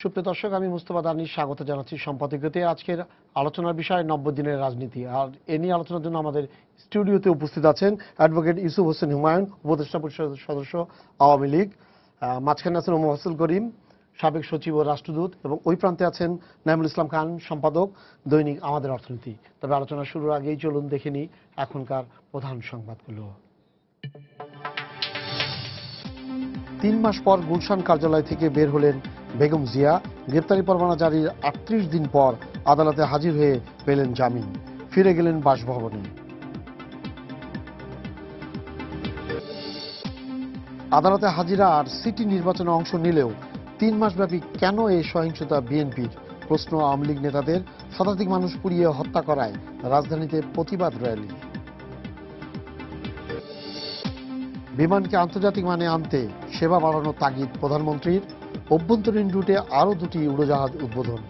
সুপ্রিয় দর্শক, আমি মুস্তফা দানিশ স্বাগত জানাচ্ছি সম্পাদকীয়তে। আজকের আলোচনার বিষয় 90 দিনের রাজনীতি। আর এ নিয়ে আলোচনার জন্য আমাদের স্টুডিওতে উপস্থিত আছেন অ্যাডভোকেট ইউসুফ হোসেন হুমায়ুন, উপদেষ্টা পরিষদের সদস্য, আওয়ামী লীগ। মাঝখানে আছেন মোফাজ্জল করিম, সাবেক সচিব ও রাষ্ট্রদূত, এবং ওই প্রান্তে আছেন নাইমুল ইসলাম খান, সম্পাদক, দৈনিক আমাদের অর্থনীতি। তবে আলোচনা শুরুর আগেই চলুন দেখে নিই এখনকার প্রধান সংবাদগুলো। 3 মাস পর গুলশান কার্যালয় থেকে বের হলেন বেগম জিয়া। গ্রেপ্তারি পরোয়ানা জারির 38 দিন পর আদালতে হাজির হয়ে পেলেন জামিন, ফিরে গেলেন বাসভবনে। আদালতে হাজিরা আর সিটি নির্বাচনে অংশ নিলেও 3 মাসব্যাপী কেন এই সহিংসতা বিএনপির? প্রশ্ন আওয়ামী লীগ নেতাদের। শতাধিক মানুষ পুড়িয়ে হত্যা করায় রাজধানীতে প্রতিবাদ র্যালি। বিমানকে আন্তর্জাতিক মানে আনতে সেবা বাড়ানোর তাগিদ প্রধানমন্ত্রীর। অভ্যন্তরীণ রুটে আরও 2টি উড়োজাহাজ উদ্বোধন।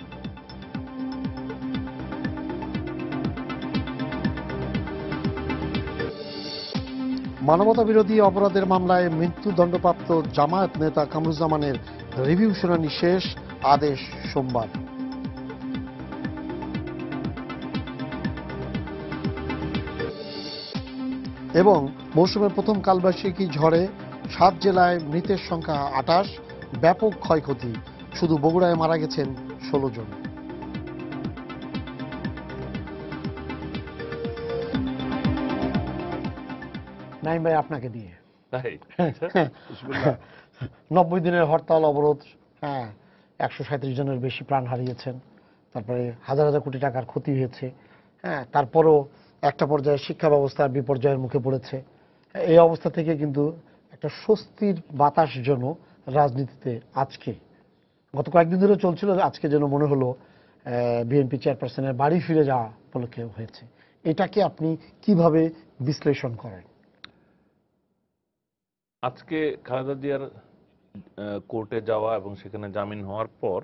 মানবতা বিরোধী অপরাধের মামলায় মৃত্যুদণ্ডপ্রাপ্ত জামায়াত নেতা কামরুজ্জামানের রিভিউ শুনানি শেষ, আদেশ সোমবার। এবং মৌসুমের প্রথম কালবৈশাখী ঝড়ে 7 জেলায় মৃতের সংখ্যা 28, ব্যাপক ক্ষয়ক্ষতি। শুধু বগুড়ায় মারা গেছেন 16 জন। নাইম ভাই, আপনাকে দিয়ে 90 দিনের হরতাল অবরোধ, 137 জনের বেশি প্রাণ হারিয়েছেন, তারপরে হাজার হাজার কোটি টাকার ক্ষতি হয়েছে। তারপরও একটা পর্যায়ে শিক্ষা ব্যবস্থা বিপর্যয়ের মুখে পড়েছে। এই অবস্থা থেকে কিন্তু একটা স্বস্তির বাতাস যেন রাজনীতিতে আজকে, গত কয়েকদিন ধরে চলছিল, আজকে যেন মনে হলো বিএনপি চেয়ারপারসনের বাড়ি ফিরে যাওয়া উপলক্ষে হয়েছে। এটাকে আপনি কিভাবে বিশ্লেষণ করেন? আজকে খালেদা জিয়ার কোর্টে যাওয়া এবং সেখানে জামিন হওয়ার পর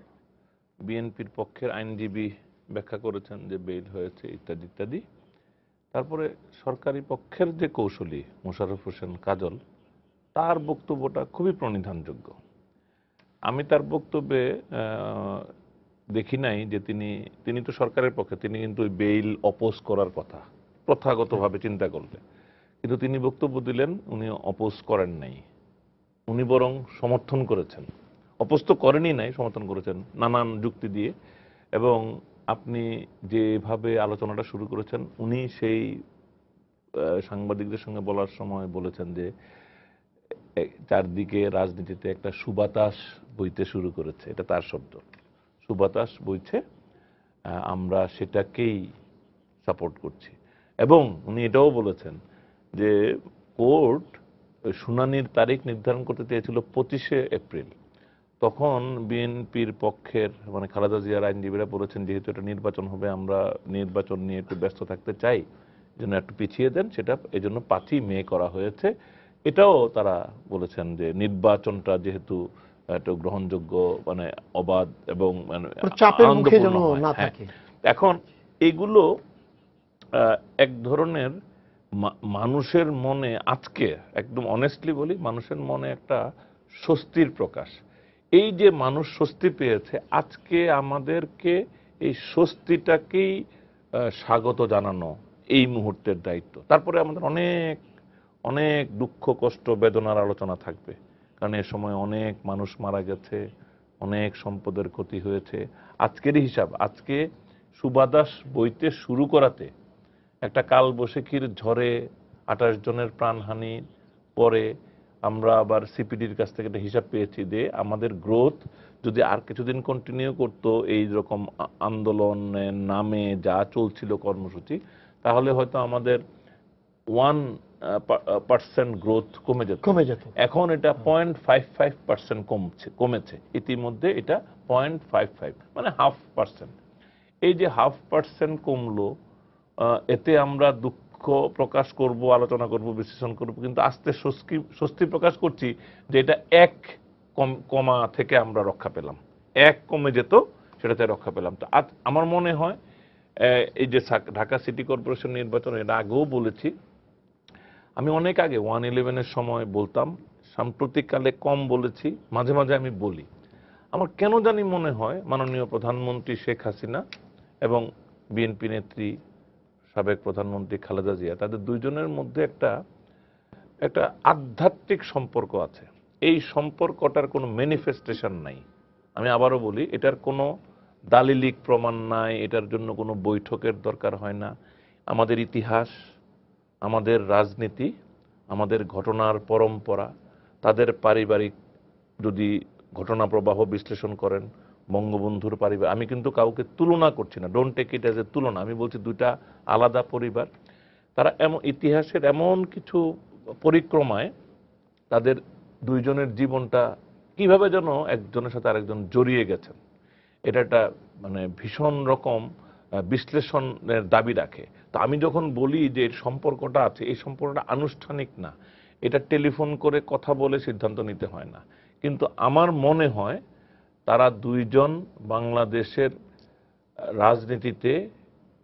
বিএনপির পক্ষের আইনজীবী ব্যাখ্যা করেছেন যে বেইল হয়েছে ইত্যাদি ইত্যাদি। তারপরে সরকারি পক্ষের যে কৌশলী মোশাররফ হোসেন কাজল, তার বক্তব্যটা খুবই প্রণিধানযোগ্য। আমি তার বক্তব্যে দেখি নাই যে তিনি তো সরকারের পক্ষে, তিনি কিন্তু ওই বেইল অপোজ করার কথা প্রথাগতভাবে চিন্তা করলে, কিন্তু তিনি বক্তব্য দিলেন উনি অপোজ করেন নাই, উনি বরং সমর্থন করেছেন। অপোজ তো করেনই নাই, সমর্থন করেছেন নানান যুক্তি দিয়ে। এবং আপনি যেভাবে আলোচনাটা শুরু করেছেন, উনি সেই সাংবাদিকদের সঙ্গে বলার সময় বলেছেন যে চারদিকে রাজনীতিতে একটা সুবাতাস বইতে শুরু করেছে, এটা তার শব্দ, সুবাতাস বইছে, আমরা সেটাকেই সাপোর্ট করছি। এবং উনি এটাও বলেছেন যে কোর্ট শুনানির তারিখ নির্ধারণ করতে চেয়েছিল 25শে এপ্রিল। তখন বিএনপির পক্ষের মানে খালেদা জিয়ার আইনজীবীরা বলেছেন যেহেতু এটা নির্বাচন হবে, আমরা নির্বাচন নিয়ে একটু ব্যস্ত থাকতে চাই, জন্য একটু পিছিয়ে দেন, সেটা এজন্য 5ই মে করা হয়েছে। এটাও তারা বলেছেন যে নির্বাচনটা যেহেতু একটা গ্রহণযোগ্য মানে অবাধ এবং আনন্দপূর্ণ হয়। এখন এগুলো এক ধরনের মানুষের মনে, আজকে একদম অনেস্টলি বলি, মানুষের মনে একটা স্বস্তির প্রকাশ। এই যে মানুষ স্বস্তি পেয়েছে, আজকে আমাদেরকে এই স্বস্তিটাকেই স্বাগত জানানো এই মুহূর্তের দায়িত্ব। তারপরে আমাদের অনেক অনেক দুঃখ কষ্ট বেদনার আলোচনা থাকবে, কারণ এ সময় অনেক মানুষ মারা গেছে, অনেক সম্পদের ক্ষতি হয়েছে। আজকেরই হিসাব, আজকে সুবাতাস বইতে শুরু করাতে একটা কালবৈশাখীর ঝড়ে 28 জনের প্রাণহানি পরে আমরা আবার সিপিডির কাছ থেকে একটা হিসাব পেয়েছি যে আমাদের গ্রোথ যদি আর কিছুদিন কন্টিনিউ করতো এই রকম আন্দোলনের নামে যা চলছিল কর্মসূচি, তাহলে হয়তো আমাদের 1% গ্রোথ কমে যেত। এখন এটা 0.55% কমেছে ইতিমধ্যে, এটা 0.55 মানে 0.5%। এই যে 0.5% কমলো, এতে আমরা দুঃখ প্রকাশ করব, আলোচনা করব, বিশ্লেষণ করব, কিন্তু আস্তে স্বস্তি প্রকাশ করছি যে এটা 1 কমা থেকে আমরা রক্ষা পেলাম, 1 কমে যেত সেটাতে রক্ষা পেলাম। তো আজ আমার মনে হয় এই যে ঢাকা সিটি কর্পোরেশন নির্বাচন, এর আগেও বলেছি, আমি অনেক আগে 111-এর সময় বলতাম, সাম্প্রতিককালে কম বলেছি, মাঝে মাঝে আমি বলি, আমার কেন জানি মনে হয় মাননীয় প্রধানমন্ত্রী শেখ হাসিনা এবং বিএনপি নেত্রী সাবেক প্রধানমন্ত্রী খালেদা জিয়া, তাদের দুইজনের মধ্যে একটা একটা আধ্যাত্মিক সম্পর্ক আছে। এই সম্পর্কটার কোনো ম্যানিফেস্টেশন নাই। আমি আবারও বলি, এটার কোনো দালিলিক প্রমাণ নাই, এটার জন্য কোনো বৈঠকের দরকার হয় না। আমাদের ইতিহাস, আমাদের রাজনীতি, আমাদের ঘটনার পরম্পরা, তাদের পারিবারিক যদি ঘটনা প্রবাহ বিশ্লেষণ করেন, বঙ্গবন্ধুর পরিবার, আমি কিন্তু কাউকে তুলনা করছি না, don't take it as a তুলনা, আমি বলছি দুইটা আলাদা পরিবার। তারা এমন ইতিহাসের এমন কিছু পরিক্রমায় তাদের দুইজনের জীবনটা কিভাবে যেন একজনের সাথে আরেকজন জড়িয়ে গেছেন, এটা একটা মানে ভীষণ রকম বিশ্লেষণের দাবি রাখে। তো আমি যখন বলি যে এর সম্পর্কটা আছে, এই সম্পর্কটা আনুষ্ঠানিক না, এটা টেলিফোন করে কথা বলে সিদ্ধান্ত নিতে হয় না, কিন্তু আমার মনে হয় তারা দুইজন বাংলাদেশের রাজনীতিতে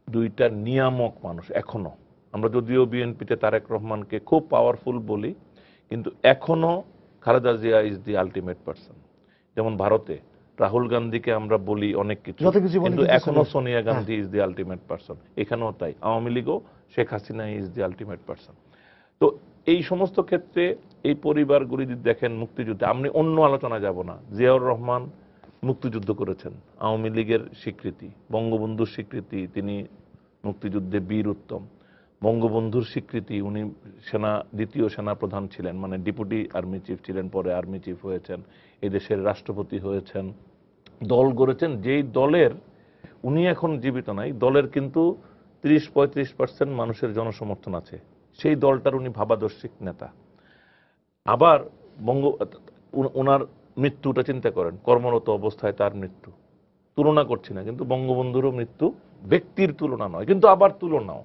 দুইটা নিয়ামক মানুষ এখনো। আমরা যদিও বিএনপিতে তারেক রহমানকে খুব পাওয়ারফুল বলি, কিন্তু এখনো Khaleda Zia is the ultimate person. যেমন ভারতে রাহুল গান্ধীকে আমরা বলি অনেক কিছু, কিন্তু এখনো Sonia Gandhi is the ultimate person. এখানেও তাই, আওয়ামী লীগও Sheikh Hasina is the ultimate person. তো এই সমস্ত ক্ষেত্রে এই পরিবারগুলি যদি দেখেন মুক্তিযুদ্ধে, আমি অন্য আলোচনা যাব না, জিয়াউর রহমান মুক্তিযুদ্ধ করেছেন, আওয়ামী লীগের স্বীকৃতি, বঙ্গবন্ধুর স্বীকৃতি, তিনি মুক্তিযুদ্ধে বীর উত্তম, বঙ্গবন্ধুর স্বীকৃতি, উনি দ্বিতীয় সেনা প্রধান ছিলেন, মানে ডেপুটি আর্মি চিফ ছিলেন, পরে আর্মি চিফ হয়েছেন, এদেশের রাষ্ট্রপতি হয়েছেন, দল গড়েছেন, যেই দলের উনি এখন জীবিত নাই, দলের কিন্তু 30-35% মানুষের জনসমর্থন আছে, সেই দলটার উনি ভাবাদর্শিক নেতা। আবার ওনার মৃত্যুটা চিন্তা করেন, কর্মরত অবস্থায় তার মৃত্যু, তুলনা করছি না, কিন্তু বঙ্গবন্ধুরও মৃত্যু, ব্যক্তির তুলনা নয় কিন্তু আবার তুলনাও,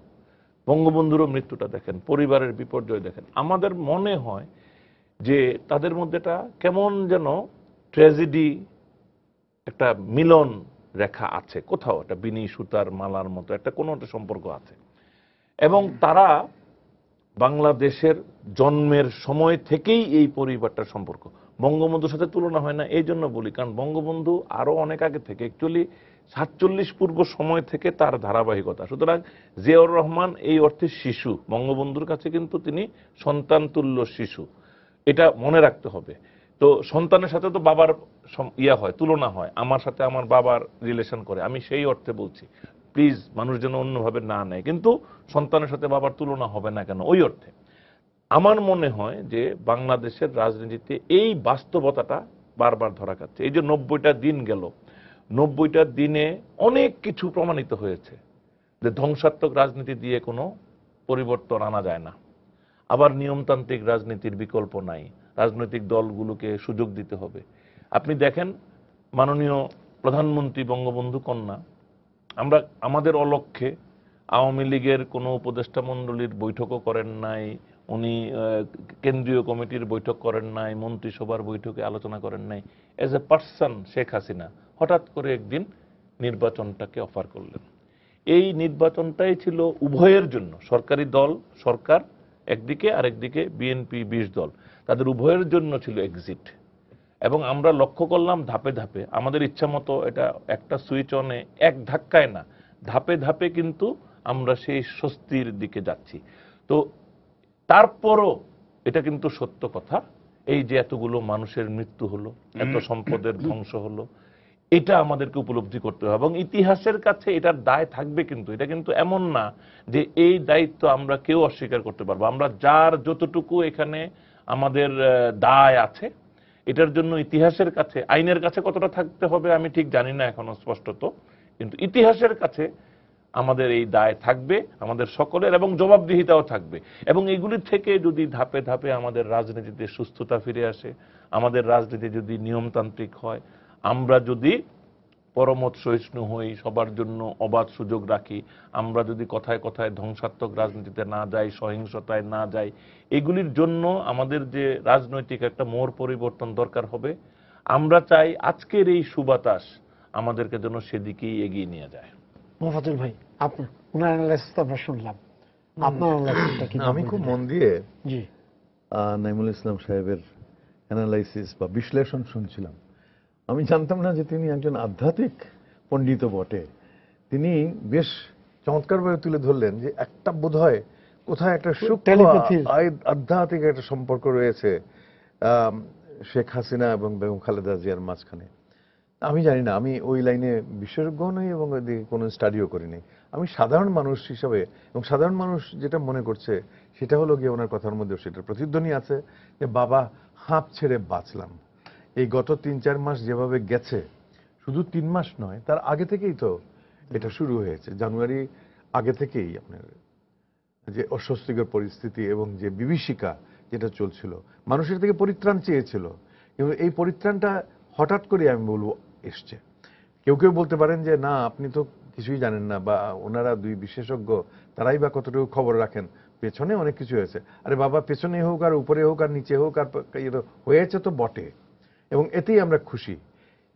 বঙ্গবন্ধুরও মৃত্যুটা দেখেন, পরিবারের বিপর্যয় দেখেন, আমাদের মনে হয় যে তাদের মধ্যে একটা কেমন যেন ট্র্যাজেডি, একটা মিলন রেখা আছে কোথাও, একটা বিনি সুতার মালার মতো একটা কোনো একটা সম্পর্ক আছে। এবং তারা বাংলাদেশের জন্মের সময় থেকেই এই পরিবারটার সম্পর্ক বঙ্গবন্ধুর সাথে তুলনা হয় না, এই জন্য বলি কারণ বঙ্গবন্ধু আরো অনেক আগে থেকে, অ্যাকচুয়ালি 47 পূর্ব সময় থেকে তার ধারাবাহিকতা। সুতরাং জিয়াউর রহমান এই অর্থে শিশু, বঙ্গবন্ধুর কাছে কিন্তু তিনি সন্তান তুল্য শিশু, এটা মনে রাখতে হবে। তো সন্তানের সাথে তো বাবার হয়, তুলনা হয়, আমার সাথে আমার বাবার রিলেশন করে, আমি সেই অর্থে বলছি, প্লিজ মানুষ যেন অন্যভাবে না নেয়, কিন্তু সন্তানের সাথে বাবার তুলনা হবে না কেন ওই অর্থে। আমার মনে হয় যে বাংলাদেশের রাজনীতিতে এই বাস্তবতাটা বারবার ধরা খাচ্ছে। এই যে 90টা দিন গেল, 90টা দিনে অনেক কিছু প্রমাণিত হয়েছে যে ধ্বংসাত্মক রাজনীতি দিয়ে কোনো পরিবর্তন আনা যায় না। আবার নিয়মতান্ত্রিক রাজনীতির বিকল্প নাই, রাজনৈতিক দলগুলোকে সুযোগ দিতে হবে। আপনি দেখেন মাননীয় প্রধানমন্ত্রী বঙ্গবন্ধু কন্যা, আমরা আমাদের অলক্ষ্যে আওয়ামী লীগের কোনো উপদেষ্টা মণ্ডলীর বৈঠকও করেন নাই, উনি কেন্দ্রীয় কমিটির বৈঠক করেন নাই, মন্ত্রিসভার বৈঠকে আলোচনা করেন নাই, as a person Sheikh Hasina হঠাৎ করে একদিন নির্বাচনটাকে অফার করলেন। এই নির্বাচনটাই ছিল উভয়ের জন্য, সরকারি দল সরকার একদিকে, আরেকদিকে বিএনপি 20 দল, তাদের উভয়ের জন্য ছিল এক্সিট। এবং আমরা লক্ষ্য করলাম ধাপে ধাপে আমাদের ইচ্ছা মতো এটা একটা সুইচ অনে এক ধাক্কায় না, ধাপে ধাপে কিন্তু আমরা সেই স্বস্তির দিকে যাচ্ছি। তো তারপরও এটা কিন্তু সত্য কথা, এই যে এতগুলো মানুষের মৃত্যু হলো, এত সম্পদের ধ্বংস হলো, এটা আমাদেরকে উপলব্ধি করতে হবে এবং ইতিহাসের কাছে এটার দায় থাকবে। কিন্তু এটা কিন্তু এমন না যে এই দায়িত্ব আমরা কেউ অস্বীকার করতে পারবো। আমরা যার যতটুকু এখানে আমাদের দায় আছে, এটার জন্য ইতিহাসের কাছে, আইনের কাছে কতটা থাকতে হবে আমি ঠিক জানি না এখনো স্পষ্টত, কিন্তু ইতিহাসের কাছে আমাদের এই দায় থাকবে আমাদের সকলের, এবং জবাবদিহিতাও থাকবে। এবং এগুলি থেকে যদি ধাপে ধাপে আমাদের রাজনীতিতে সুস্থতা ফিরে আসে, আমাদের রাজনীতি যদি নিয়মতান্ত্রিক হয়, আমরা যদি পরমত সহিষ্ণু হই, সবার জন্য অবাধ সুযোগ রাখি, আমরা যদি কথায় কথায় ধ্বংসাত্মক রাজনীতিতে না যাই, সহিংসতায় না যাই, এগুলির জন্য আমাদের যে রাজনৈতিক একটা মোড় পরিবর্তন দরকার হবে। আমরা চাই আজকের এই সুবাতাস আমাদেরকে যেন সেদিকেই এগিয়ে নিয়ে যায়। মোফাজ্জল ভাই, আপনার ওনার অ্যানালাইসিস আমরা শুনলাম, আপনার অ্যানালাইসিসটা কি? আমি খুব মন দিয়ে জি নাইমুল ইসলাম সাহেবের অ্যানালাইসিস বা বিশ্লেষণ শুনছিলাম। আমি জানতাম না যে তিনি একজন আধ্যাত্মিক পণ্ডিত বটে। তিনি বেশ চমৎকারভাবে তুলে ধরলেন যে একটা বোধহয় কোথায় একটা সূক্ষ্ম টেলিপ্যাথির। আধ্যাত্মিক একটা সম্পর্ক রয়েছে শেখ হাসিনা এবং বেগম খালেদা জিয়ার মাঝখানে। আমি জানি না, আমি ওই লাইনে বিশেষজ্ঞ নই এবং ওইদিকে কোনো স্টাডিও করিনি। আমি সাধারণ মানুষ হিসাবে, এবং সাধারণ মানুষ যেটা মনে করছে সেটা হলো গিয়ে ওনার কথার মধ্যে সেটার প্রতিধ্বনি আছে যে বাবা হাঁপ ছেড়ে বাঁচলাম। এই গত ৩-৪ মাস যেভাবে গেছে, শুধু ৩ মাস নয়, তার আগে থেকেই তো এটা শুরু হয়েছে। জানুয়ারি আগে থেকেই আপনার যে অস্বস্তিকর পরিস্থিতি এবং যে বিভীষিকা যেটা চলছিল, মানুষের থেকে পরিত্রাণ চেয়েছিল, কিন্তু এই পরিত্রাণটা হঠাৎ করে আমি বলবো এসছে। কেউ কেউ বলতে পারেন যে না, আপনি তো কিছুই জানেন না, বা ওনারা দুই বিশেষজ্ঞ, তারাই বা কতটুকু খবর রাখেন, পেছনে অনেক কিছু হয়েছে। আরে বাবা, পেছনে হোক আর উপরে হোক আর নিচে হোক আর হয়েছে তো বটে, এবং এতেই আমরা খুশি।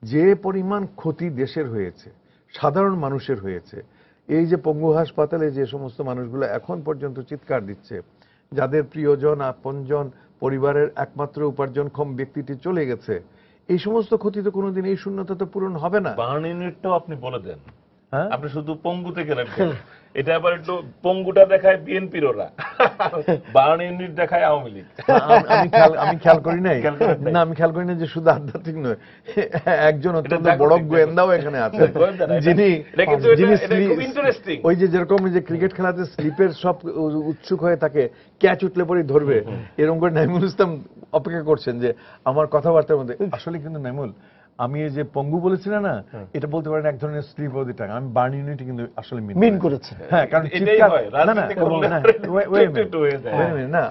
যে পরিমাণ ক্ষতি দেশের হয়েছে, সাধারণ মানুষের হয়েছে, এই যে পঙ্গু হাসপাতালে যে সমস্ত মানুষগুলো এখন পর্যন্ত চিৎকার দিচ্ছে, যাদের প্রিয়জন, আপনজন, পরিবারের একমাত্র উপার্জনক্ষম ব্যক্তিটি চলে গেছে, এই সমস্ত ক্ষতি তো কোনোদিন, এই শূন্যতা তো পূরণ হবে না। বার্ন ইউনিটটাও আপনি বলে দেন, হ্যাঁ, আপনি শুধু পঙ্গু থেকে রাখবেন। এটা আবার একটু পঙ্গুটা দেখায় বিএনপির ওরা, বার্ন ইউনিট দেখায় আওয়ামী লীগ। আমি খেয়াল করি নাই, খেয়াল করেন নাই? না আমি খেয়াল করি না যে শুধু আধ্যাত্মিক নয়, একজন অত্যন্ত বড় গোয়েন্দাও এখানে আছেন, যিনি ওই যে যেরকম যে ক্রিকেট খেলাতে স্লিপের সব উৎসুক হয়ে থাকে, ক্যাচ উঠলে পরে ধরবে, এরকম করে নাইমুল ইসলাম অপেক্ষা করছেন যে আমার কথাবার্তার মধ্যে। আসলে কিন্তু নাইমুল, আমি এই যে পঙ্গু বলেছি না, এটা বলতে পারেন এক ধরনের স্লিপ অফ দি টাং। আমি বার্ন ইউনিট কিন্তু আসলে মিন করেছে। হ্যাঁ, কারণ চিৎকার না,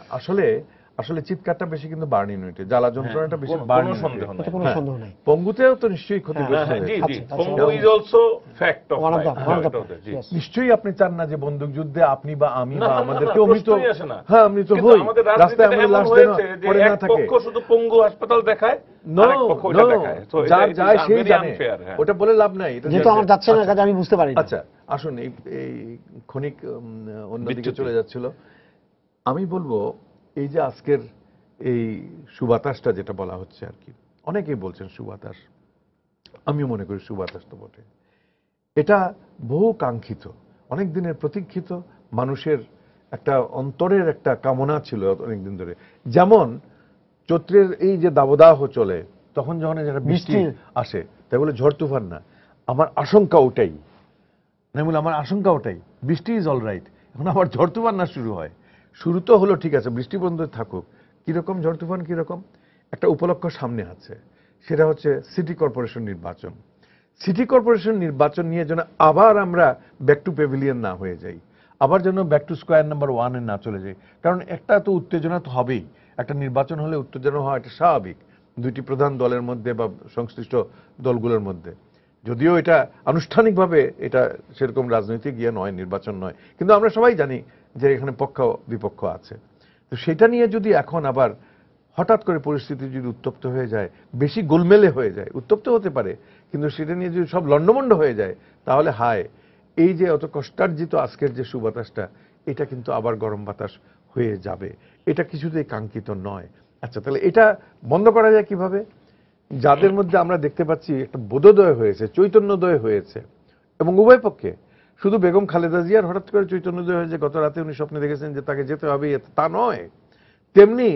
আসলে চিৎকারটা বেশি কিন্তু বার্ন ইউনিটে, জ্বালা যন্ত্রণাটা বেশি বার্ন ইউনিটে। কোনো সন্দেহ নেই। পঙ্গুতেও তো নিশ্চয়ই ক্ষতিগ্রস্ত হয়েছে। পঙ্গু is also fact of life. নিশ্চয়ই আপনি চান না যে বন্দুক যুদ্ধে আপনি বা আমি বা আমাদের না, কেউ মৃত। প্রশ্নই আসে না। হ্যাঁ, মৃত কিন্তু হই, আমাদের রাস্তায় রাজনীতিতে আমাদের এমন লাশ হয়েছে যে পড়ে না এক থাকে। পক্ষ শুধু পঙ্গু হাসপাতাল দেখায়, আরেক পক্ষ ওটা দেখায়। So যার it is যায় সেই very জানে, unfair, হ্যাঁ। ওটা বলে লাভ নাই। এটা যেহেতু আমার যাচ্ছে না কাজে আমি বুঝতে পারি না। আচ্ছা, আসুন এই ক্ষণিক অন্যদিকে বিচ্যুতি চলে যাচ্ছিল। আমি বলবো এই যে আজকের এই সুবাতাসটা যেটা বলা হচ্ছে আর কি, অনেকেই বলছেন সুবাতাস, আমিও মনে করি সুবাতাস তো বটে। এটা বহু কাঙ্ক্ষিত, অনেক দিনের প্রতীক্ষিত, মানুষের একটা অন্তরের একটা কামনা ছিল অনেকদিন ধরে। যেমন চৈত্রের এই যে দাবদাহ চলে, তখন যখন যারা বৃষ্টি আসে, তাই বলে ঝড় তুফান না। আমার আশঙ্কা ওটাই, আমার আশঙ্কা ওটাই, বৃষ্টি ইজ অল রাইট, এখন আবার ঝড় তুফান না শুরু হয়। শুরু তো হলো, ঠিক আছে, বৃষ্টি বন্ধ থাকুক, কিরকম ঝড় তুফান কিরকম, একটা উপলক্ষ সামনে আছে, সেটা হচ্ছে সিটি কর্পোরেশন নির্বাচন। সিটি কর্পোরেশন নির্বাচন নিয়ে যেন আবার আমরা ব্যাক টু প্যাভিলিয়ন না হয়ে যাই, আবার যেন ব্যাক টু স্কোয়ার নাম্বার 1-এ না চলে যাই। কারণ একটা তো উত্তেজনা তো হবেই, একটা নির্বাচন হলে উত্তেজনা হওয়া এটা স্বাভাবিক, দুইটি প্রধান দলের মধ্যে বা সংশ্লিষ্ট দলগুলোর মধ্যে। যদিও এটা আনুষ্ঠানিকভাবে এটা সেরকম রাজনৈতিক ইয়ে নয়, নির্বাচন নয়, কিন্তু আমরা সবাই জানি যে এখানে পক্ষ বিপক্ষ আছে। তো সেটা নিয়ে যদি এখন আবার হঠাৎ করে পরিস্থিতি যদি উত্তপ্ত হয়ে যায়, বেশি গোলমেলে হয়ে যায়, উত্তপ্ত হতে পারে, কিন্তু সেটা নিয়ে যদি সব লণ্ডভণ্ড হয়ে যায়, তাহলে হায়, এই যে অত কষ্টার্জিত আজকের যে সুবাতাসটা, এটা কিন্তু আবার গরম বাতাস হয়ে যাবে। এটা কিছুতেই কাঙ্ক্ষিত নয়। আচ্ছা, তাহলে এটা বন্ধ করা যায় কিভাবে? যাদের মধ্যে আমরা দেখতে পাচ্ছি একটা বোধোদয় হয়েছে, চৈতন্যদয় হয়েছে, এবং উভয় পক্ষে, শুধু বেগম খালেদা জিয়ার হঠাৎ করে চৈতন্যদয় হয়েছে, গত রাতে উনি স্বপ্নে দেখেছেন যে তাকে যেতে হবে, তা নয়। তেমনি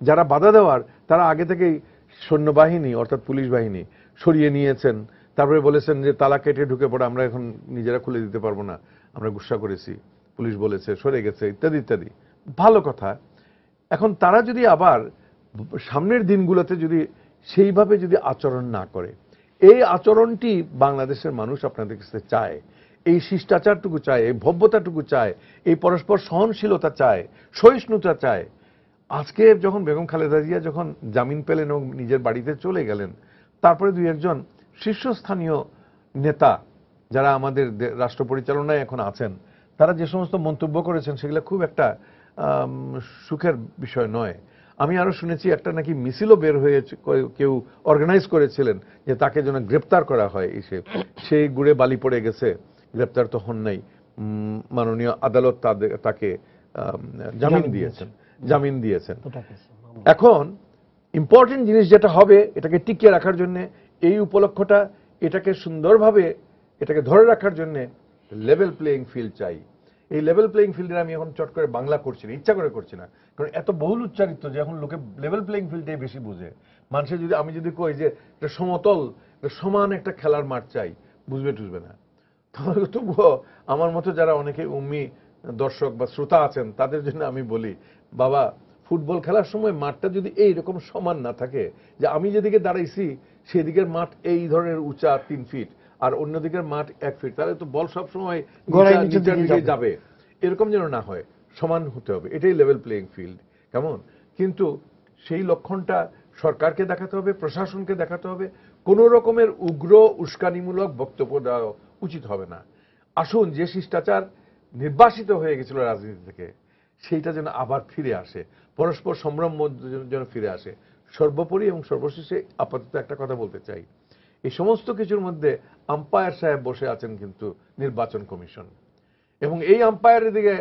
যারা বাধা দেওয়ার, তারা আগে থেকেই সৈন্যবাহিনী অর্থাৎ পুলিশ বাহিনী সরিয়ে নিয়েছেন, তারপরে বলেছেন যে তালা কেটে ঢুকে পড়ে, আমরা এখন নিজেরা খুলে দিতে পারবো না, আমরা গুসা করেছি, পুলিশ বলেছে, সরে গেছে, ইত্যাদি ইত্যাদি। ভালো কথা। এখন তারা যদি আবার সামনের দিনগুলোতে যদি সেইভাবে যদি আচরণ না করে, এই আচরণটি বাংলাদেশের মানুষ আপনাদের কাছে চায়, এই শিষ্টাচারটুকু চায়, এই ভব্যতাটুকু চায়, এই পরস্পর সহনশীলতা চায়, সহিষ্ণুতা চায়। আজকে যখন বেগম খালেদা জিয়া যখন জামিন পেলেন এবং নিজের বাড়িতে চলে গেলেন, তারপরে দুই একজন শীর্ষস্থানীয় নেতা যারা আমাদের রাষ্ট্র পরিচালনায় এখন আছেন, তারা যে সমস্ত মন্তব্য করেছেন, সেগুলো খুব একটা সুখের বিষয় নয়। আমি আরো শুনেছি একটা নাকি মিছিলও বের হয়ে কেউ অর্গানাইজ করেছিলেন যে তাকে যেন গ্রেপ্তার করা হয়। সেই গুড়ে বালি পড়ে গেছে, গ্রেপ্তার তো হন নাই। মাননীয় আদালত তাকে জামিন দিয়েছেন। এখন ইম্পর্টেন্ট জিনিস যেটা হবে, এটাকে টিকিয়ে রাখার জন্য এই উপলক্ষটা এটাকে সুন্দরভাবে এটাকে ধরে রাখার জন্য লেভেল প্লেইং ফিল্ড চাই। এই লেভেল প্লেইং ফিল্ডের আমি এখন চট করে বাংলা করছি না, ইচ্ছা করে করছি না, কারণ এত বহুল উচ্চারিত যে এখন লোকে লেভেল প্লেইং ফিল্ডটাই বেশি বোঝে। মানুষের যদি আমি যদি কই যে একটা সমতল সমান একটা খেলার মাঠ চাই, বুঝবে টুঝবে না। তাহলে তবুও আমার মতো যারা অনেকে উম্মি দর্শক বা শ্রোতা আছেন তাদের জন্য আমি বলি, বাবা ফুটবল খেলার সময় মাঠটা যদি এইরকম সমান না থাকে, যে আমি যেদিকে দাঁড়াইছি সেদিকের মাঠ এই ধরনের উঁচা 3 ফিট আর অন্যদিকের মাঠ 1 ফিট, তাহলে তো বল সবসময় নিচের দিকে যাবে, এরকম যেন না হয়, সমান হতে হবে। এটাই লেভেল প্লেইং ফিল্ড। কেমন? কিন্তু সেই লক্ষণটা সরকারকে দেখাতে হবে, প্রশাসনকে দেখাতে হবে। কোন রকমের উগ্র উস্কানিমূলক বক্তব্য দেওয়া উচিত হবে না। আসুন, যে শিষ্টাচার নির্বাসিত হয়ে গেছিল রাজনীতি থেকে সেইটা যেন আবার ফিরে আসে, পরস্পর সম্ভ্রম যেন ফিরে আসে। সর্বোপরি এবং সর্বশেষে আপাতত একটা কথা বলতে চাই, এই সমস্ত কিছুর মধ্যে আম্পায়ার সাহেব বসে আছেন কিন্তু নির্বাচন কমিশন, এবং এই আম্পায়ারের দিকে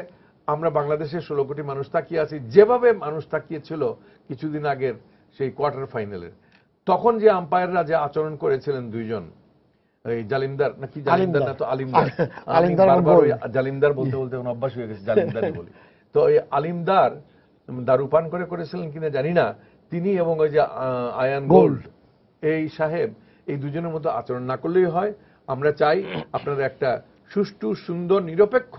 আমরা বাংলাদেশের 16 কোটি মানুষ তাকিয়ে আছি, যেভাবে মানুষ তাকিয়েছিল কিছুদিন আগের সেই কোয়ার্টার ফাইনালের। তখন যে আম্পায়াররা যে আচরণ করেছিলেন দুইজন, এই জালিমদার নাকি জালিমদার না তো আলিমদার, আমি বারবার ওই জালিমদার বলতে বলতে অভ্যাস হয়ে গেছে, জালিমদারই বলি। তো এই আলিমদার দারুপান করেছিলেন কিনা জানি না, তিনি এবং ওই যে আয়ান গোল্ড এই সাহেব, এই দুজনের মতো আচরণ না করলেই হয়। আমরা চাই আপনারা একটা সুষ্ঠু, সুন্দর, নিরপেক্ষ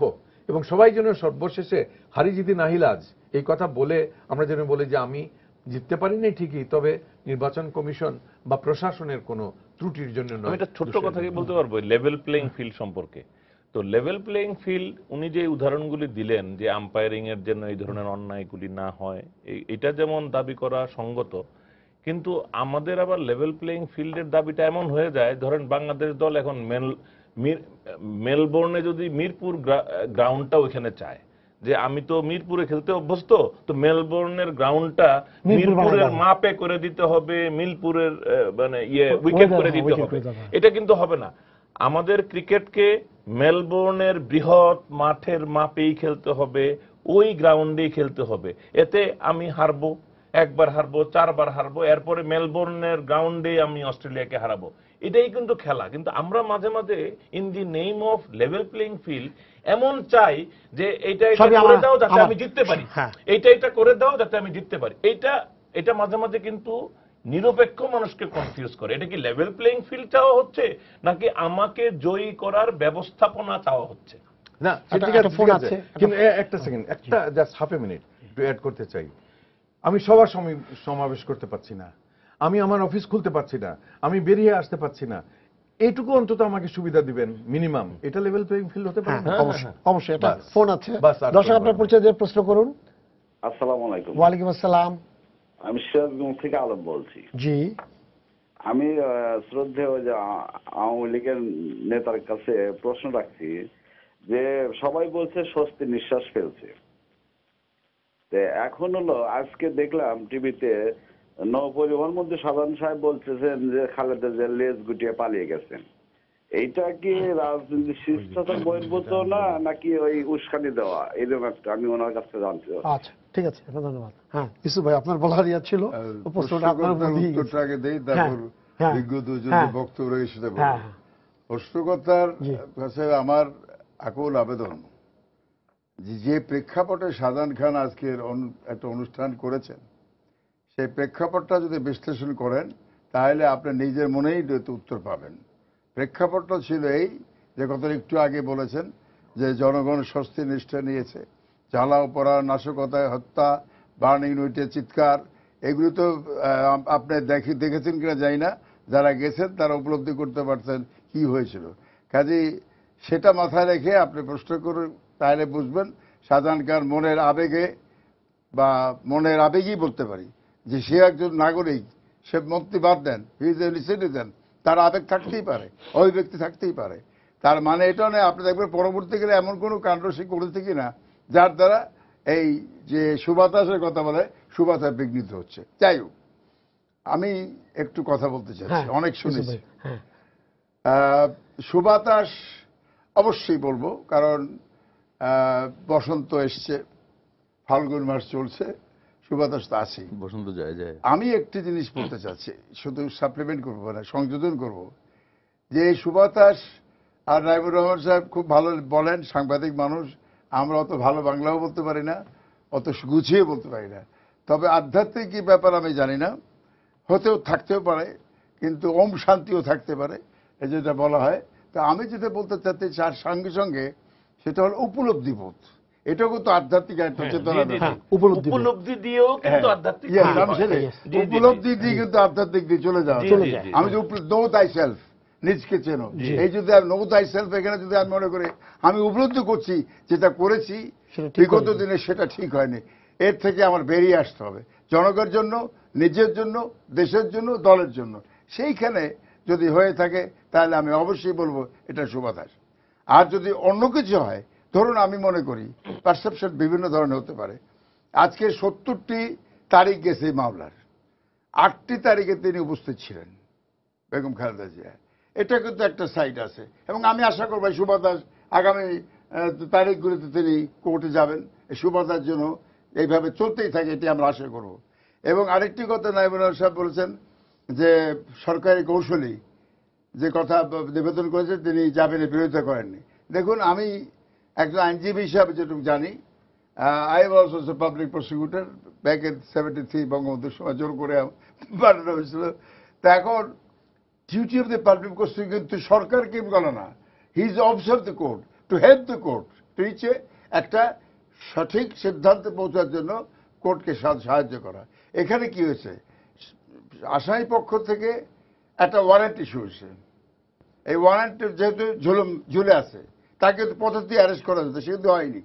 এবং সবাই যেন সর্বশেষে হারি জিতি নাহিলাজ এই কথা বলে আমরা যেন বলি যে আমি জিততে পারিনি ঠিকই, তবে নির্বাচন কমিশন বা প্রশাসনের কোনো ত্রুটির জন্য নয়। আমি একটা ছোট্ট কথা কি বলতে পারবো লেভেল প্লেইং ফিল্ড সম্পর্কে? তো লেভেল প্লেইং ফিল্ড উনি যে উদাহরণগুলি দিলেন যে আম্পায়ারিং এর জন্য এই ধরনের অন্যায়গুলি না হয়, এটা যেমন দাবি করা সঙ্গত, কিন্তু আমাদের আবার লেভেল প্লেইং ফিল্ডের দাবিটা এমন হয়ে যায়, ধরেন বাংলাদেশ দল এখন মেলবোর্নে যদি মিরপুর গ্রাউন্ডটা ওইখানে চায়, যে আমি তো মিরপুরে খেলতে অভ্যস্ত, তো মেলবোর্নের গ্রাউন্ডটা মিরপুরের মাপে করে দিতে হবে, মিরপুরের মানে উইকেট করে দিতে হবে। এটা কিন্তু হবে না। আমাদের ক্রিকেটকে মেলবোর্নের বৃহৎ মাঠের মাপেই খেলতে হবে, ওই গ্রাউন্ডেই খেলতে হবে। এতে আমি হারবো, একবার হারবো, 4 বার হারবো, এরপরে মেলবোর্নের গ্রাউন্ডে আমি অস্ট্রেলিয়াকে হারাবো। এটাই কিন্তু খেলা। কিন্তু আমরা মাঝে মাঝে in the name of level playing field এমন চাই যে এইটা করে দাও যাতে আমি জিততে পারি, এইটা করে দাও যাতে আমি জিততে পারি। এটা মাঝে মাঝে কিন্তু নিরপেক্ষ মানুষকে কনফিউজ করে। এটা কি লেভেল প্লেইং ফিল্ড চাওয়া হচ্ছে নাকি আমাকে জয়ী করার ব্যবস্থাপনা চাওয়া হচ্ছে? না, ঠিক আছে, কিন্তু একটা সেকেন্ড, একটা জাস্ট হাফ এ মিনিট একটু অ্যাড করতে চাই। আমি সবার সমাবেশ করতে পারছি না, আমি আমার অফিস খুলতে পারছি না, আমি বেরিয়ে আসতে পারছি না, এইটুকু অন্তত আমাকে সুবিধা দিবেন মিনিমাম। এটা লেভেল প্লেইং ফিল্ড হতে পারে? অবশ্যই। এটা ফোন আছে, দর্শক আপনার পরিচয় দিয়ে প্রশ্ন করুন। আসসালামু আলাইকুম। ওয়ালাইকুম আসসালাম। আমি সিরাজগঞ্জ থেকে আলম বলছি। জি, আমি শ্রদ্ধেয় যে আওয়ামী লীগের নেতার কাছে প্রশ্ন রাখছি যে সবাই বলছে স্বস্তি নিঃশ্বাস ফেলছে, এখন হলো আজকে দেখলাম টিভিতে নৌপরিবহন মন্ত্রী সাধারণ সাহেব বলতেছেন যে খালেদা জিয়া লেজ গুটিয়ে পালিয়ে গেছেন। এইটা কি রাজনীতির শিষ্টাচার বহির্ভূত না নাকি ওই উস্কানি দেওয়া? এরকম একটা আমি ওনার কাছে জানতে চাই। আচ্ছা, ঠিক আছে, ধন্যবাদ। হ্যাঁ, ইসু ভাই আপনার বলার ইয়া ছিল, প্রশ্নটা আপনার উত্তরটা আগে দেই, তারপর বিজ্ঞ দুজনের বক্তব্য রয়েছে সেটা বলবো। প্রশ্নকর্তার কাছে আমার আকুল আবেদন, যে প্রেক্ষাপটে শাহজাহান খান আজকের একটা অনুষ্ঠান করেছেন, সেই প্রেক্ষাপটটা যদি বিশ্লেষণ করেন তাহলে আপনি নিজের মনেই উত্তর পাবেন। প্রেক্ষাপটটা ছিল এই যে কথা একটু আগে বলেছেন যে জনগণ স্বস্তি নিষ্ঠা নিয়েছে, জ্বালাও পড়া, নাশকতায় হত্যা, বার্নিং ইউনিটের চিৎকার, এগুলো তো আপনি দেখেছেন কিনা জানি না, যারা গেছেন তারা উপলব্ধি করতে পারছেন কি হয়েছিল। কাজেই সেটা মাথায় রেখে আপনি প্রশ্ন করুন, তাহলে বুঝবেন শাহজাহান খান মনের আবেগে বা মনের আবেগই বলতে পারি যে সে একজন নাগরিক, সে মন্ত্রী বাদ দেন, হি ইজ এ সিটিজেন, তার আবেগ থাকতেই পারে, অভিব্যক্তি থাকতেই পারে। তার মানে এটা নয় আপনি দেখবেন পরবর্তীকালে এমন কোনো কাণ্ড সে করেছে কিনা যার দ্বারা এই যে সুবাতাসের কথা বলে সুবাতাস বিঘ্নিত হচ্ছে। যাই হোক, আমি একটু কথা বলতে চাচ্ছি, অনেক শুনেছি সুবাতাস অবশ্যই বলবো, কারণ বসন্ত এসছে, ফাল্গুন মাস চলছে, সুবাতাস তো আছেই। বসন্ত যায় যায়। আমি একটি জিনিস বলতে চাচ্ছি, শুধু সাপ্লিমেন্ট করবো না, সংযোজন করব, যে এই সুবাতাস আর নাইবুর রহমান সাহেব খুব ভালো বলেন, সাংবাদিক মানুষ, আমরা অত ভালো বাংলাও বলতে পারি না, অত গুছিয়ে বলতে পারি না। তবে আধ্যাত্মিক কি ব্যাপার আমি জানি না, হতেও থাকতেও পারে, কিন্তু ওম শান্তিও থাকতে পারে, এই যেটা বলা হয়। তো আমি যেটা বলতে চাচ্ছি তার সঙ্গে সঙ্গে সেটা হলো উপলব্ধিবোধ। এটাও কিন্তু আধ্যাত্মিক একটা চেতনা, উপলব্ধি দিয়েও কিন্তু আধ্যাত্মিক উপলব্ধি দিয়ে কিন্তু আধ্যাত্মিক দিয়ে চলে যাওয়া। আমি যে নো তাই সেলফ, নিজকে চেনো, এই যদি নো তাই সেলফ এখানে যদি আমি মনে করি আমি উপলব্ধি করছি যেটা করেছি বিগত দিনে সেটা ঠিক হয়নি, এর থেকে আমার বেরিয়ে আসতে হবে জনগণের জন্য, নিজের জন্য, দেশের জন্য, দলের জন্য। সেইখানে যদি হয়ে থাকে তাহলে আমি অবশ্যই বলবো এটা সুবাতাস। আর যদি অন্য কিছু হয়, ধরুন আমি মনে করি পারসেপশন বিভিন্ন ধরনের হতে পারে। আজকে 70টি তারিখ গেছে এই মামলার, 8টি তারিখে তিনি উপস্থিত ছিলেন বেগম খালেদা জিয়া, এটা কিন্তু একটা সাইড আছে। এবং আমি আশা করবো সুবাতাস আগামী তারিখগুলিতে তিনি কোর্টে যাবেন, এই সুবাতাস জন্য এইভাবে চলতেই থাকে, এটি আমরা আশা করব। এবং আরেকটি কথা নাইবুল সাহেব বলেছেন যে সরকারি কৌশলী যে কথা নিবেদন করেছেন তিনি জামিনের বিরোধিতা করেননি। দেখুন, আমি একজন আইনজীবী হিসাবে যেটুকু জানি, I was also public prosecutor back in 73 বঙ্গবন্ধুর সময় জোর করে পাঠানো হয়েছিল। তা এখন duty of the public prosecutor কিন্তু সরকারকে বলে না, he is observe the court, to help the court, হচ্ছে একটা সঠিক সিদ্ধান্তে পৌঁছার জন্য কোর্টকে সাহায্য করা। এখানে কি হয়েছে, আসামি পক্ষ থেকে একটা ওয়ারেন্ট ইস্যু হয়েছে, এই ওয়ারেন্টের যেহেতু ঝুলে আছে তাকে কিন্তু পথে দিয়ে অ্যারেস্ট করা যেত, সে কিন্তু হয়নি,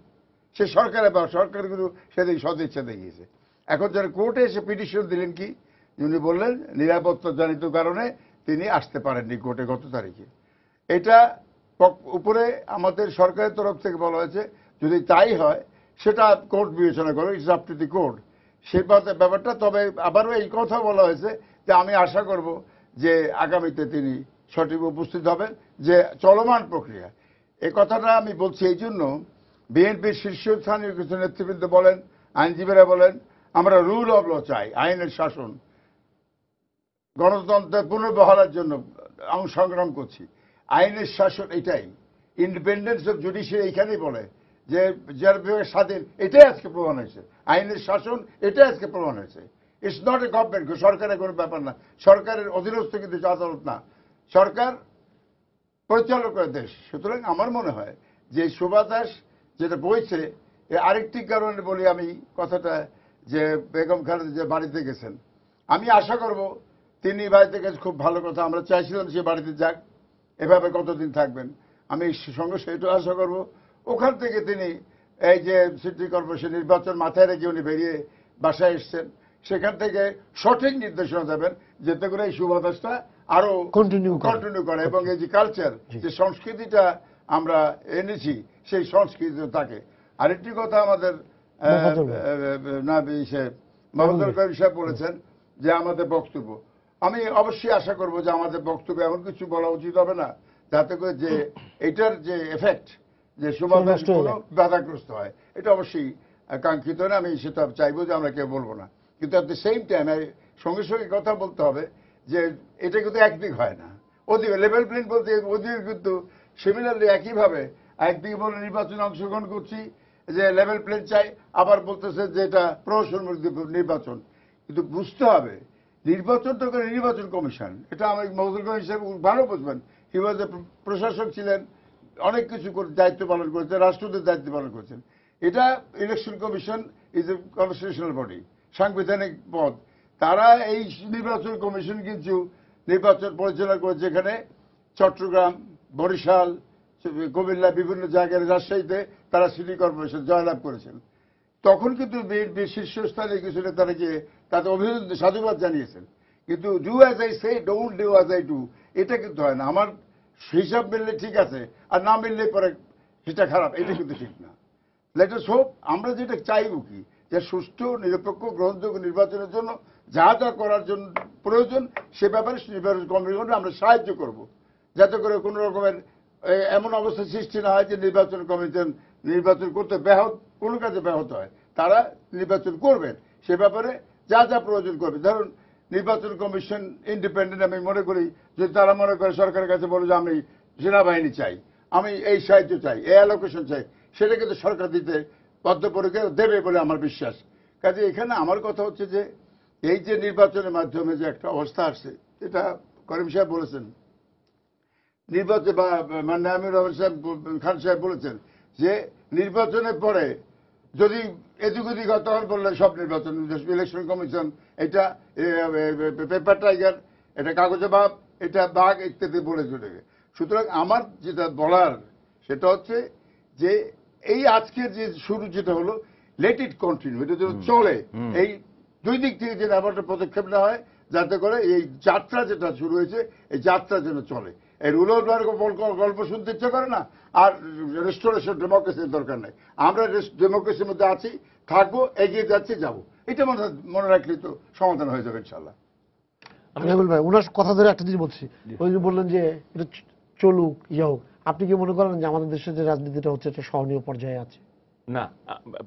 সে সরকারের সরকার কিন্তু সেদিন সদিচ্ছা দেখিয়েছে। এখন যারা কোর্টে এসে পিটিশন দিলেন কি, উনি বললেন নিরাপত্তাজনিত কারণে তিনি আসতে পারেননি কোর্টে গত তারিখে। এটা উপরে আমাদের সরকারের তরফ থেকে বলা হয়েছে যদি তাই হয় সেটা কোর্ট বিবেচনা করবে, it's up to the court সেই ব্যাপারটা। তবে আবারও এই কথা বলা হয়েছে যে আমি আশা করব যে আগামীতে তিনি সঠিক উপস্থিত হবেন, যে চলমান প্রক্রিয়া। এই কথাটা আমি বলছি এই জন্য, বিএনপির শীর্ষস্থানীয় কিছু নেতৃবৃন্দ বলেন, আইনজীবীরা বলেন, আমরা রুল অব ল চাই, আইনের শাসন, গণতন্ত্রের পুনর্বহালের জন্য আমি সংগ্রাম করছি। আইনের শাসন এটাই, ইন্ডিপেন্ডেন্স অফ জুডিশিয়ারি এইখানেই বলে যে যার বিভাগের স্বাধীন, এটাই আজকে প্রমাণ হয়েছে, আইনের শাসন এটাই আজকে প্রমাণ হয়েছে। ইটস নট এ গভর্নমেন্ট, সরকারের কোনো ব্যাপার না, সরকারের অধীনস্থ কিন্তু আদালত না, সরকার পরিচালকের দেশ। সুতরাং আমার মনে হয় যে সুবাতাস যেটা বইছে, আরেকটি কারণে বলি আমি কথাটা, যে বেগম খালেদা যে বাড়িতে গেছেন, আমি আশা করব তিনি বাড়িতে গেছে খুব ভালো কথা, আমরা চাইছিলাম সে বাড়িতে যাক, এভাবে কতদিন থাকবেন, আমি সঙ্গে সেটাও আশা করব। ওখান থেকে তিনি এই যে সিটি কর্পোরেশন নির্বাচন মাথায় রেখে উনি বেরিয়ে বাসায় এসছেন, সেখান থেকে সঠিক নির্দেশনা দেবেন যাতে করে এই সুবাতাসটা আরো কন্টিনিউ করে এবং এই যে কালচার, যে সংস্কৃতিটা আমরা এনেছি সেই সংস্কৃতি থাকে। আরেকটি কথা আমাদের মহম্মদ কবির সাহেব বলেছেন যে আমাদের বক্তব্য, আমি অবশ্যই আশা করব যে আমাদের বক্তব্য এমন কিছু বলা উচিত হবে না যাতে করে যে এটার যে এফেক্ট, যে সুবাতাস বাধাগ্রস্ত হয়, এটা অবশ্যই কাঙ্ক্ষিত না। আমি সেটা চাইবো যে আমরা কেউ বলবো না, কিন্তু অ্যাট দ্য সেম টাইম সঙ্গে সঙ্গে কথা বলতে হবে যে এটা কিন্তু একদিক হয় না, ওদিকে লেভেল প্লেইং বলতে ওদিকে কিন্তু সিমিলারলি একইভাবে একদিকে বলে নির্বাচনে অংশগ্রহণ করছি যে লেভেল প্লেইং চাই, আবার বলতেছে যে এটা প্রহসন নির্বাচন। কিন্তু বুঝতে হবে নির্বাচনটা করে নির্বাচন কমিশন, এটা আমি মহদুল কমিশন হিসেবে ভালো বুঝবেন, হি ওয়াজ প্রশাসক ছিলেন, অনেক কিছু দায়িত্ব পালন করেছেন, রাষ্ট্রদূতের দায়িত্ব পালন করেছেন। এটা election commission is a constitutional body, সাংবিধানিক পদ। তারা এই নির্বাচন কমিশন কিন্তু নির্বাচন পরিচালনা করে, যেখানে চট্টগ্রাম, বরিশাল, কুমিল্লা, বিভিন্ন জায়গায়, রাজশাহীতে তারা সিটি কর্পোরেশন জয়লাভ করেছেন। তখন কিন্তু বিএনপির শীর্ষস্থানে কিছু নেতারা গিয়ে তাদের অভিনন্দন সাধুবাদ জানিয়েছেন। কিন্তু do as I say, don't do as I do, এটা কিন্তু হয় না। আমার হিসাব মিললে ঠিক আছে, আর না মিললে পরে সেটা খারাপ, এটা কিন্তু ঠিক না। লেট আস হোপ, আমরা যেটা চাইব কি, যে সুষ্ঠু নিরপেক্ষ গ্রহণযোগ্য নির্বাচনের জন্য যা যা করার জন্য প্রয়োজন সে ব্যাপারে নির্বাচন কমিশনকে আমরা সাহায্য করব, যাতে করে কোনো রকমের এমন অবস্থা সৃষ্টি না হয় যে নির্বাচন কমিশন নির্বাচন করতে কোনো কাজে ব্যাহত হয়। তারা নির্বাচন করবেন সে ব্যাপারে যা যা প্রয়োজন করবে। ধরুন নির্বাচন কমিশন ইন্ডিপেন্ডেন্ট, আমি মনে করি যদি তারা মনে করে সরকারের কাছে বলে যে আমি সেনাবাহিনী চাই, আমি এই সাহায্য চাই, এই অ্যালোকেশন চাই, সেটা কিন্তু সরকার দিতে বদ্ধপরিকর দেবে বলে আমার বিশ্বাস। কাজে এখানে আমার কথা হচ্ছে যে এই যে নির্বাচনের মাধ্যমে যে একটা অবস্থা আসছে, এটা করিম সাহেব বলেছেন, নির্বাচন বা মাননীয় আমির রহমান সাহেব খান সাহেব বলেছেন যে নির্বাচনের পরে যদি এদিক ওদিক হয় তখন বললেন সব নির্বাচন, ইলেকশন কমিশন, এটা পেপার টাইগার, এটা কাগজে বাপ, এটা বাঘ ইত্যাদি বলে চলে। সুতরাং আমার যেটা বলার সেটা হচ্ছে যে এই আজকের যে শুরু যেটা হলো, লেট ইট কন্টিনিউ, এটা যেন চলে। এই দুই দিক থেকে যেন আবার একটা পদক্ষেপ নেওয়া হয় যাতে করে এই যাত্রা যেটা শুরু হয়েছে এই যাত্রা যেন চলে। এই রুল অফ লর গল্প শুনতে ইচ্ছে করে না, আর রেস্টোরেশন ডেমোক্রেসির দরকার নেই। আমরা ডেমোক্রেসির মধ্যে আছি, থাকবো, এগিয়ে যাচ্ছি, যাবো। এটা মনে রাখলে তো সমাধান হয়ে যাবে ইনশাল্লাহ। আমিনুল ভাই, ওনার কথা ধরে একটা জিনিস বলছি, ওই যে বললেন যে এটা চলুক ইয়ে হোক, আপনি কি মনে করেন যে আমাদের দেশের যে রাজনীতিটা হচ্ছে এটা সহনীয় পর্যায়ে আছে? না,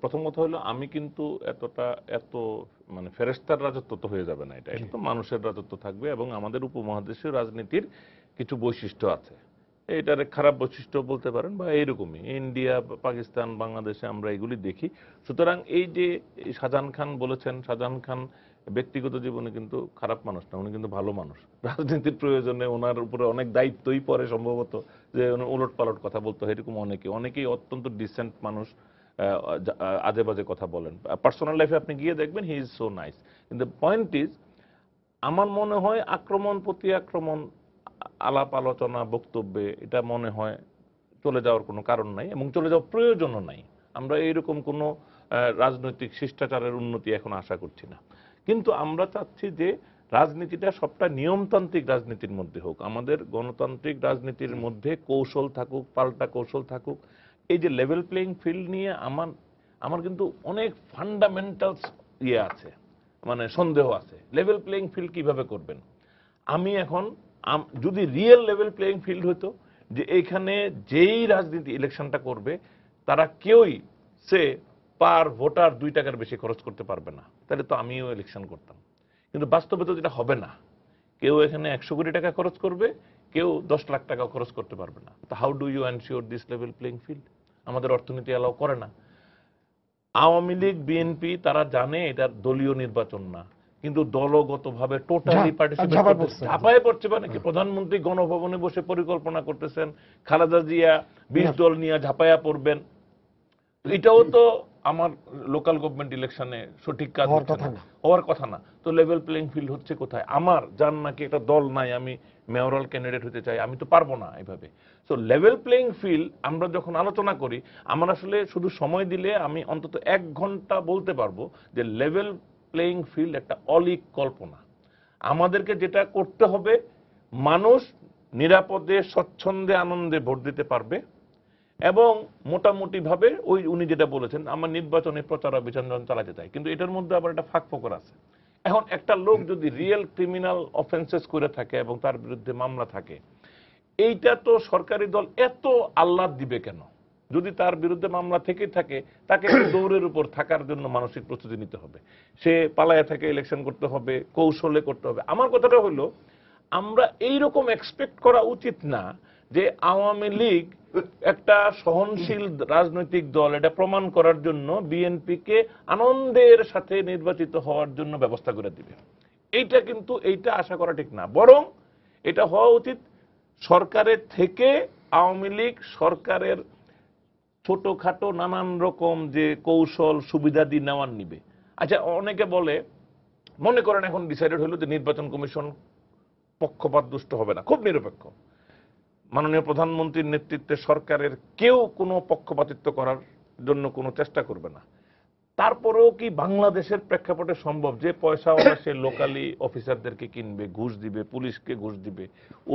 প্রথম কথা হলো আমি কিন্তু এত মানে ফেরেশতার রাজত্ব তো হয়ে যাবে না, এটা তো মানুষের রাজত্ব থাকবে এবং আমাদের উপমহাদেশীয় রাজনীতির কিছু বৈশিষ্ট্য আছে। এটার খারাপ বৈশিষ্ট্য বলতে পারেন বা এইরকমই ইন্ডিয়া, পাকিস্তান, বাংলাদেশে আমরা এগুলি দেখি। সুতরাং এই যে শাহজাহান খান বলেছেন, শাহজাহান খান ব্যক্তিগত জীবনে কিন্তু খারাপ মানুষ না, উনি কিন্তু ভালো মানুষ। রাজনীতির প্রয়োজনে ওনার উপরে অনেক দায়িত্বই পড়ে সম্ভবত, যে উলট পালট কথা বলতে হয়, এরকম অনেকেই অত্যন্ত ডিসেন্ট মানুষ, আজে বাজে কথা বলেন। পার্সোনাল লাইফে আপনি গিয়ে দেখবেন হি ইজ সো নাইস। কিন্তু পয়েন্ট ইজ, আমার মনে হয় আক্রমণ প্রতি আক্রমণ, আলাপ আলোচনা, বক্তব্যে এটা মনে হয় চলে যাওয়ার কোনো কারণ নাই এবং চলে যাওয়ার প্রয়োজনও নাই। আমরা এইরকম কোনো রাজনৈতিক শিষ্টাচারের উন্নতি এখন আশা করছি না। কিন্তু আমরা চাচ্ছি যে রাজনীতিটা সবটা নিয়মতান্ত্রিক রাজনীতির মধ্যে হোক, আমাদের গণতান্ত্রিক রাজনীতির মধ্যে কৌশল থাকুক, পাল্টা কৌশল থাকুক। এই যে লেভেল প্লেইং ফিল্ড নিয়ে আমার কিন্তু অনেক ফান্ডামেন্টালস আছে, মানে সন্দেহ আছে। লেভেল প্লেইং ফিল্ড কিভাবে করবেন? আমি এখন যদি রিয়েল লেভেল প্লেইং ফিল্ড হতো, যে এইখানে যেই রাজনীতি ইলেকশনটা করবে তারা কেউই সে পার ভোটার 2 টাকার বেশি খরচ করতে পারবে না, তাহলে তো আমিও ইলেকশন করতাম। কিন্তু বাস্তবে তো যেটা হবে না, কেউ এখানে 100 কোটি টাকা খরচ করবে, কেউ 10 লাখ টাকা খরচ করতে পারবে না। তো how do you ensure this level playing field? আমাদের অর্থনীতি অ্যালাউ করে না। আওয়ামী লীগ, বিএনপি তারা জানে এটা দলীয় নির্বাচন না, কিন্তু দলগতভাবে টোটালি পার্টিসিপেট করছে, ঝাঁপায় পড়ছে। মানে কি, প্রধানমন্ত্রী গণভবনে বসে পরিকল্পনা করতেছেন খালেদা জিয়া 20 দল নিয়ে ঝাঁপায়া পড়বেন। এটাও তো আমার লোকাল গভর্নমেন্ট ইলেকশনে সঠিক কাজ হওয়ার কথা না। তো লেভেল প্লেইং ফিল্ড হচ্ছে কোথায়? আমার যার নাকি একটা দল নাই, আমি মেয়রাল ক্যান্ডিডেট হতে চাই, আমি তো পারবো না এইভাবে। সো লেভেল প্লেইং ফিল্ড আমরা যখন আলোচনা করি, আমার আসলে শুধু সময় দিলে আমি অন্তত 1 ঘন্টা বলতে পারবো যে লেভেল প্লেইং ফিল্ড একটা অলীক কল্পনা। আমাদেরকে যেটা করতে হবে, মানুষ নিরাপদে, স্বচ্ছন্দে, আনন্দে ভোট দিতে পারবে এবং মোটামুটি ভাবে ওই উনি যেটা বলেছেন, আমার নির্বাচনী প্রচার অভিযান চালাতে চাই, কিন্তু এটার মধ্যে আবার একটা ফাঁক ফোকর আছে। এখন একটা লোক যদি রিয়েল ক্রিমিনাল অফেন্সেস করে থাকে এবং তার বিরুদ্ধে মামলা থাকে, এইটা তো সরকারি দল এত আহ্লাদ দিবে কেন? যদি তার বিরুদ্ধে মামলা থেকে থাকে, তাকে দৌড়ের উপর থাকার জন্য মানসিক প্রস্তুতি নিতে হবে, সে পালায়া থেকে ইলেকশন করতে হবে, কৌশলে করতে হবে। আমার কথাটা হলো, আমরা এইরকম এক্সপেক্ট করা উচিত না যে আওয়ামী লীগ একটা সহনশীল রাজনৈতিক দল, এটা প্রমাণ করার জন্য বিএনপিকে আনন্দের সাথে নির্বাচিত হওয়ার জন্য ব্যবস্থা করে দিবে। এইটা আশা করা ঠিক না। বরং এটা হওয়া উচিত সরকারের থেকে আওয়ামী লীগ সরকারের ছোটখাটো নানান রকম যে কৌশল সুবিধাদি নেওয়ার নিবে। আচ্ছা, অনেকে বলে, মনে করেন এখন ডিসাইডেড হলো যে নির্বাচন কমিশন পক্ষপাত দুষ্ট হবে না, খুব নিরপেক্ষ, মাননীয় প্রধানমন্ত্রীর নেতৃত্বে সরকারের কেউ কোনো পক্ষপাতিত্ব করার জন্য কোনো চেষ্টা করবে না। তারপরেও কি বাংলাদেশের প্রেক্ষাপটে সম্ভব যে পয়সাওয়ালা সে লোকালি অফিসারদেরকে কিনবে, ঘুষ দিবে, পুলিশকে ঘুষ দিবে,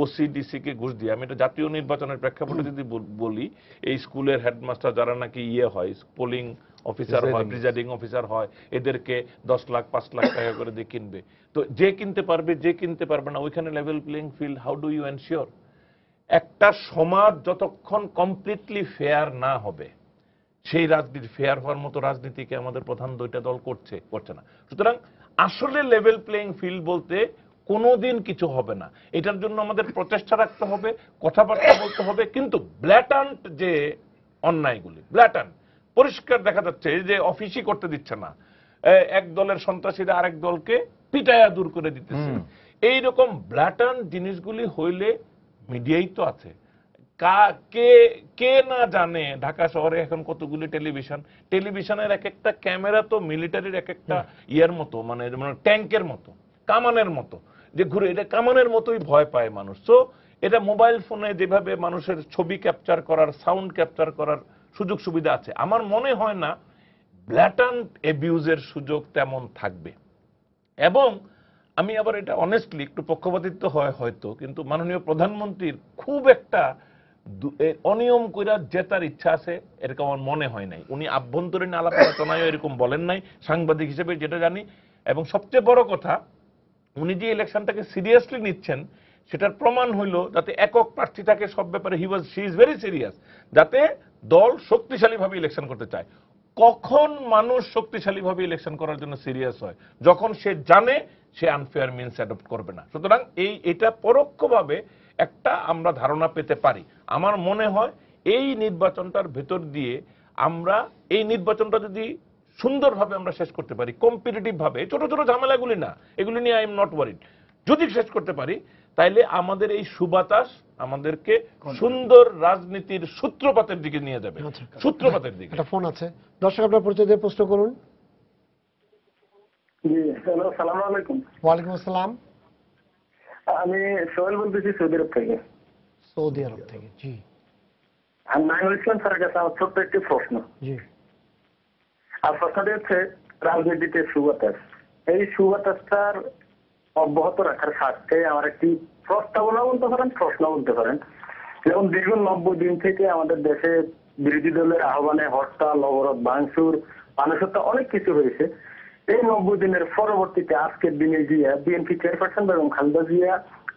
ওসিডিসি কে ঘুষ দিয়ে? আমি এটা জাতীয় নির্বাচনের প্রেক্ষাপটে যদি বলি, এই স্কুলের হেডমাস্টার যারা নাকি হয়, পোলিং অফিসার হয়, প্রিজাইডিং অফিসার হয়, এদেরকে 10 লাখ 5 লাখ টাকা করে দিয়ে কিনবে। তো যে কিনতে পারবে, যে কিনতে পারবে না, ওইখানে level playing field how do you ensure? একটা সমাজ যতক্ষণ কমপ্লিটলি ফেয়ার না হবে, সেই রাজনীতি ফেয়ার হওয়ার মতো রাজনীতিকে আমাদের প্রধান দুইটা দল করছে না। সুতরাং আসলে লেভেল প্লেইং ফিল্ড বলতে কোনোদিন কিছু হবে না। এটার জন্য আমাদের প্রচেষ্টা রাখতে হবে, কথাবার্তা বলতে হবে, কিন্তু ব্ল্যাটান্ট যে অন্যায়গুলি, ব্ল্যাটান্ট পরিষ্কার দেখা যাচ্ছে যে অফিসই করতে দিচ্ছে না, এক দলের সন্ত্রাসীরা আরেক দলকে পিটায়া দূর করে দিতেছে, এইরকম ব্ল্যাটান্ট জিনিসগুলি হইলে মিডিয়াই তো আছে। কে না জানে ঢাকা শহরে এখন কতগুলি টেলিভিশনের এক একটা ক্যামেরা তো মিলিটারির এক একটা ইয়ের মতো, মানে ট্যাঙ্কের মতো, কামানের মতো, যে ঘুরে, এটা কামানের মতোই ভয় পায় মানুষ। তো এটা মোবাইল ফোনে যেভাবে মানুষের ছবি ক্যাপচার করার, সাউন্ড ক্যাপচার করার সুযোগ সুবিধা আছে, আমার মনে হয় না ব্ল্যাটান্ট অ্যাবিউজের সুযোগ তেমন থাকবে। এবং আমি আবার এটা অনেস্টলি একটু পক্ষপাতিত্ব হয় হয়তো, কিন্তু মাননীয় প্রধানমন্ত্রীর খুব একটা অনিয়ম কইরা জেতার ইচ্ছা আছে এরকম আমার মনে হয় নাই। উনি আভ্যন্তরীণ আলাপ আলোচনায় এরকম বলেন নাই, সাংবাদিক হিসেবে যেটা জানি। এবং সবচেয়ে বড় কথা, উনি যে ইলেকশনটাকে সিরিয়াসলি নিচ্ছেন সেটার প্রমাণ হইল যাতে একক প্রার্থী থাকে সব ব্যাপারে শি ইজ ভেরি সিরিয়াস, যাতে দল শক্তিশালীভাবে ইলেকশন করতে চায়। কখন মানুষ শক্তিশালীভাবে ইলেকশন করার জন্য সিরিয়াস হয়? যখন সে জানে সে আনফেয়ার মিনস অ্যাডপ্ট করবে না। সুতরাং এটা পরোক্ষভাবে একটা আমরা ধারণা পেতে পারি। আমার মনে হয় এই নির্বাচনটার ভেতর দিয়ে আমরা এই নির্বাচনটা যদি সুন্দরভাবে আমরা শেষ করতে পারি, কম্পিটিটিভ ভাবে, ছোট ছোট ঝামেলাগুলি না, এগুলি নিয়ে আই এম নট ওয়ারিড, যদি শেষ করতে পারি তাইলে আমাদের এই সুবাতাস আমাদেরকে সুন্দর রাজনীতির সূত্রপাতের দিকে নিয়ে যাবে। সূত্রপাতের দিকে। একটা ফোন আছে, দর্শক আপনার পরিচয় দিয়ে প্রশ্ন করুন। জি, হ্যালো, সালাম আলাইকুম। ওয়ালাইকুম আসসালাম। আমি সোহেল বলতেছি সৌদি আরব থেকে। সৌদি আরব থেকে, জি। আর নাইমুল ইসলাম স্যারের কাছে আমার ছোট্ট একটি প্রশ্ন। জি। আর প্রশ্নটি হচ্ছে রাজনীতিতে সুবাতাস, এই সুবাতাসটার অব্যাহত রাখার স্বার্থে আমার একটি প্রস্তাবনা বলতে পারেন, প্রশ্ন বলতে পারেন। যেমন দীর্ঘ 90 দিন থেকে আমাদের দেশে বিরোধী দলের আহ্বানে হরতাল, অবরোধ, ভাঙচুর, মানুষত্ব অনেক কিছু হয়েছে। এই 90 দিনের পরবর্তীতে আজকের দিনে গিয়ে বিএনপি চেয়ারপারসন বেগম খালেদা জিয়া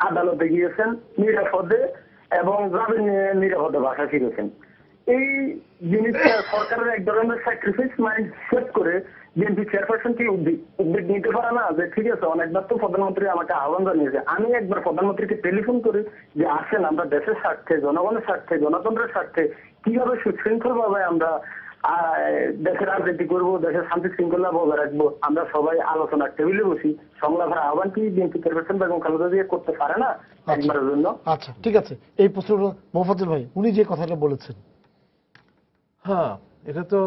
আদালতে গিয়েছেন নিরাপদে এবং জামিন নিয়ে নিরাপদে বাসা ফিরেছেন। এই জিনিসটা সরকারের এক ধরনের স্যাক্রিফাইস মাইন্ড সেট করে বিএনপি চেয়ারপারসন কি উদ্যোগ নিতে পারে না যে ঠিক আছে, অনেকবার তো প্রধানমন্ত্রী আমাকে আহ্বান জানিয়েছে, আমি একবার প্রধানমন্ত্রীকে টেলিফোন করি যে আসেন আমরা দেশের স্বার্থে, জনগণের স্বার্থে, গণতন্ত্রের স্বার্থে কিভাবে সুশৃঙ্খল ভাবে আমরা দেশের রাজনীতি করবো, দেশের শান্তি শৃঙ্খলা বজায় রাখবো, আমরা সবাই আলোচনার টেবিলে বসি, সংলাপের আহ্বান কি বিএনপি চেয়ারপারসন বেগম খালেদা জিয়া করতে পারে না একবারের জন্য? আচ্ছা, ঠিক আছে, এই প্রশ্নটা মোফাজ্জল ভাই উনি যে কথাটা বলেছেন, হ্যাঁ, এটা তো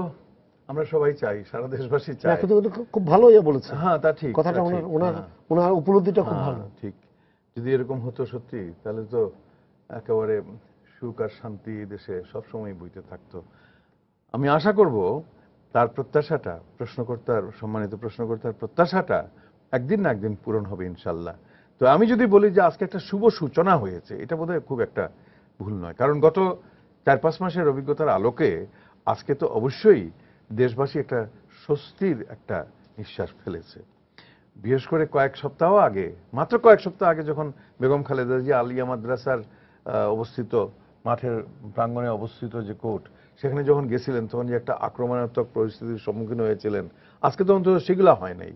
আমরা সবাই চাই, সারা দেশবাসী চাই। খুব ভালো ইয়ে বলেছেন। হ্যাঁ, তা ঠিক, কথাটা ওনার উপলব্ধিটা খুব ভালো। ঠিক, যদি এরকম হতো সত্যি তাহলে তো একেবারে সুখ আর শান্তি দেশে সবসময় বইতে থাকতো। আমি আশা করব তার প্রত্যাশাটা, সম্মানিত প্রশ্নকর্তার প্রত্যাশাটা একদিন না একদিন পূরণ হবে ইনশাল্লাহ। তো আমি যদি বলি যে আজকে একটা শুভ সূচনা হয়েছে, এটা বোধহয় খুব একটা ভুল নয়, কারণ গত 4-5 মাসের অভিজ্ঞতার আলোকে আজকে তো অবশ্যই দেশবাসী একটা স্বস্তির একটা নিঃশ্বাস ফেলেছে। বিশেষ করে মাত্র কয়েক সপ্তাহ আগে যখন বেগম খালেদা জিয়া আলিয়া মাদ্রাসার অবস্থিত মাঠের প্রাঙ্গণে অবস্থিত যে কোর্ট, সেখানে যখন গেছিলেন তখন যে একটা আক্রমণাত্মক পরিস্থিতির সম্মুখীন হয়েছিলেন, আজকে তো অন্তত সেগুলো হয় নাই।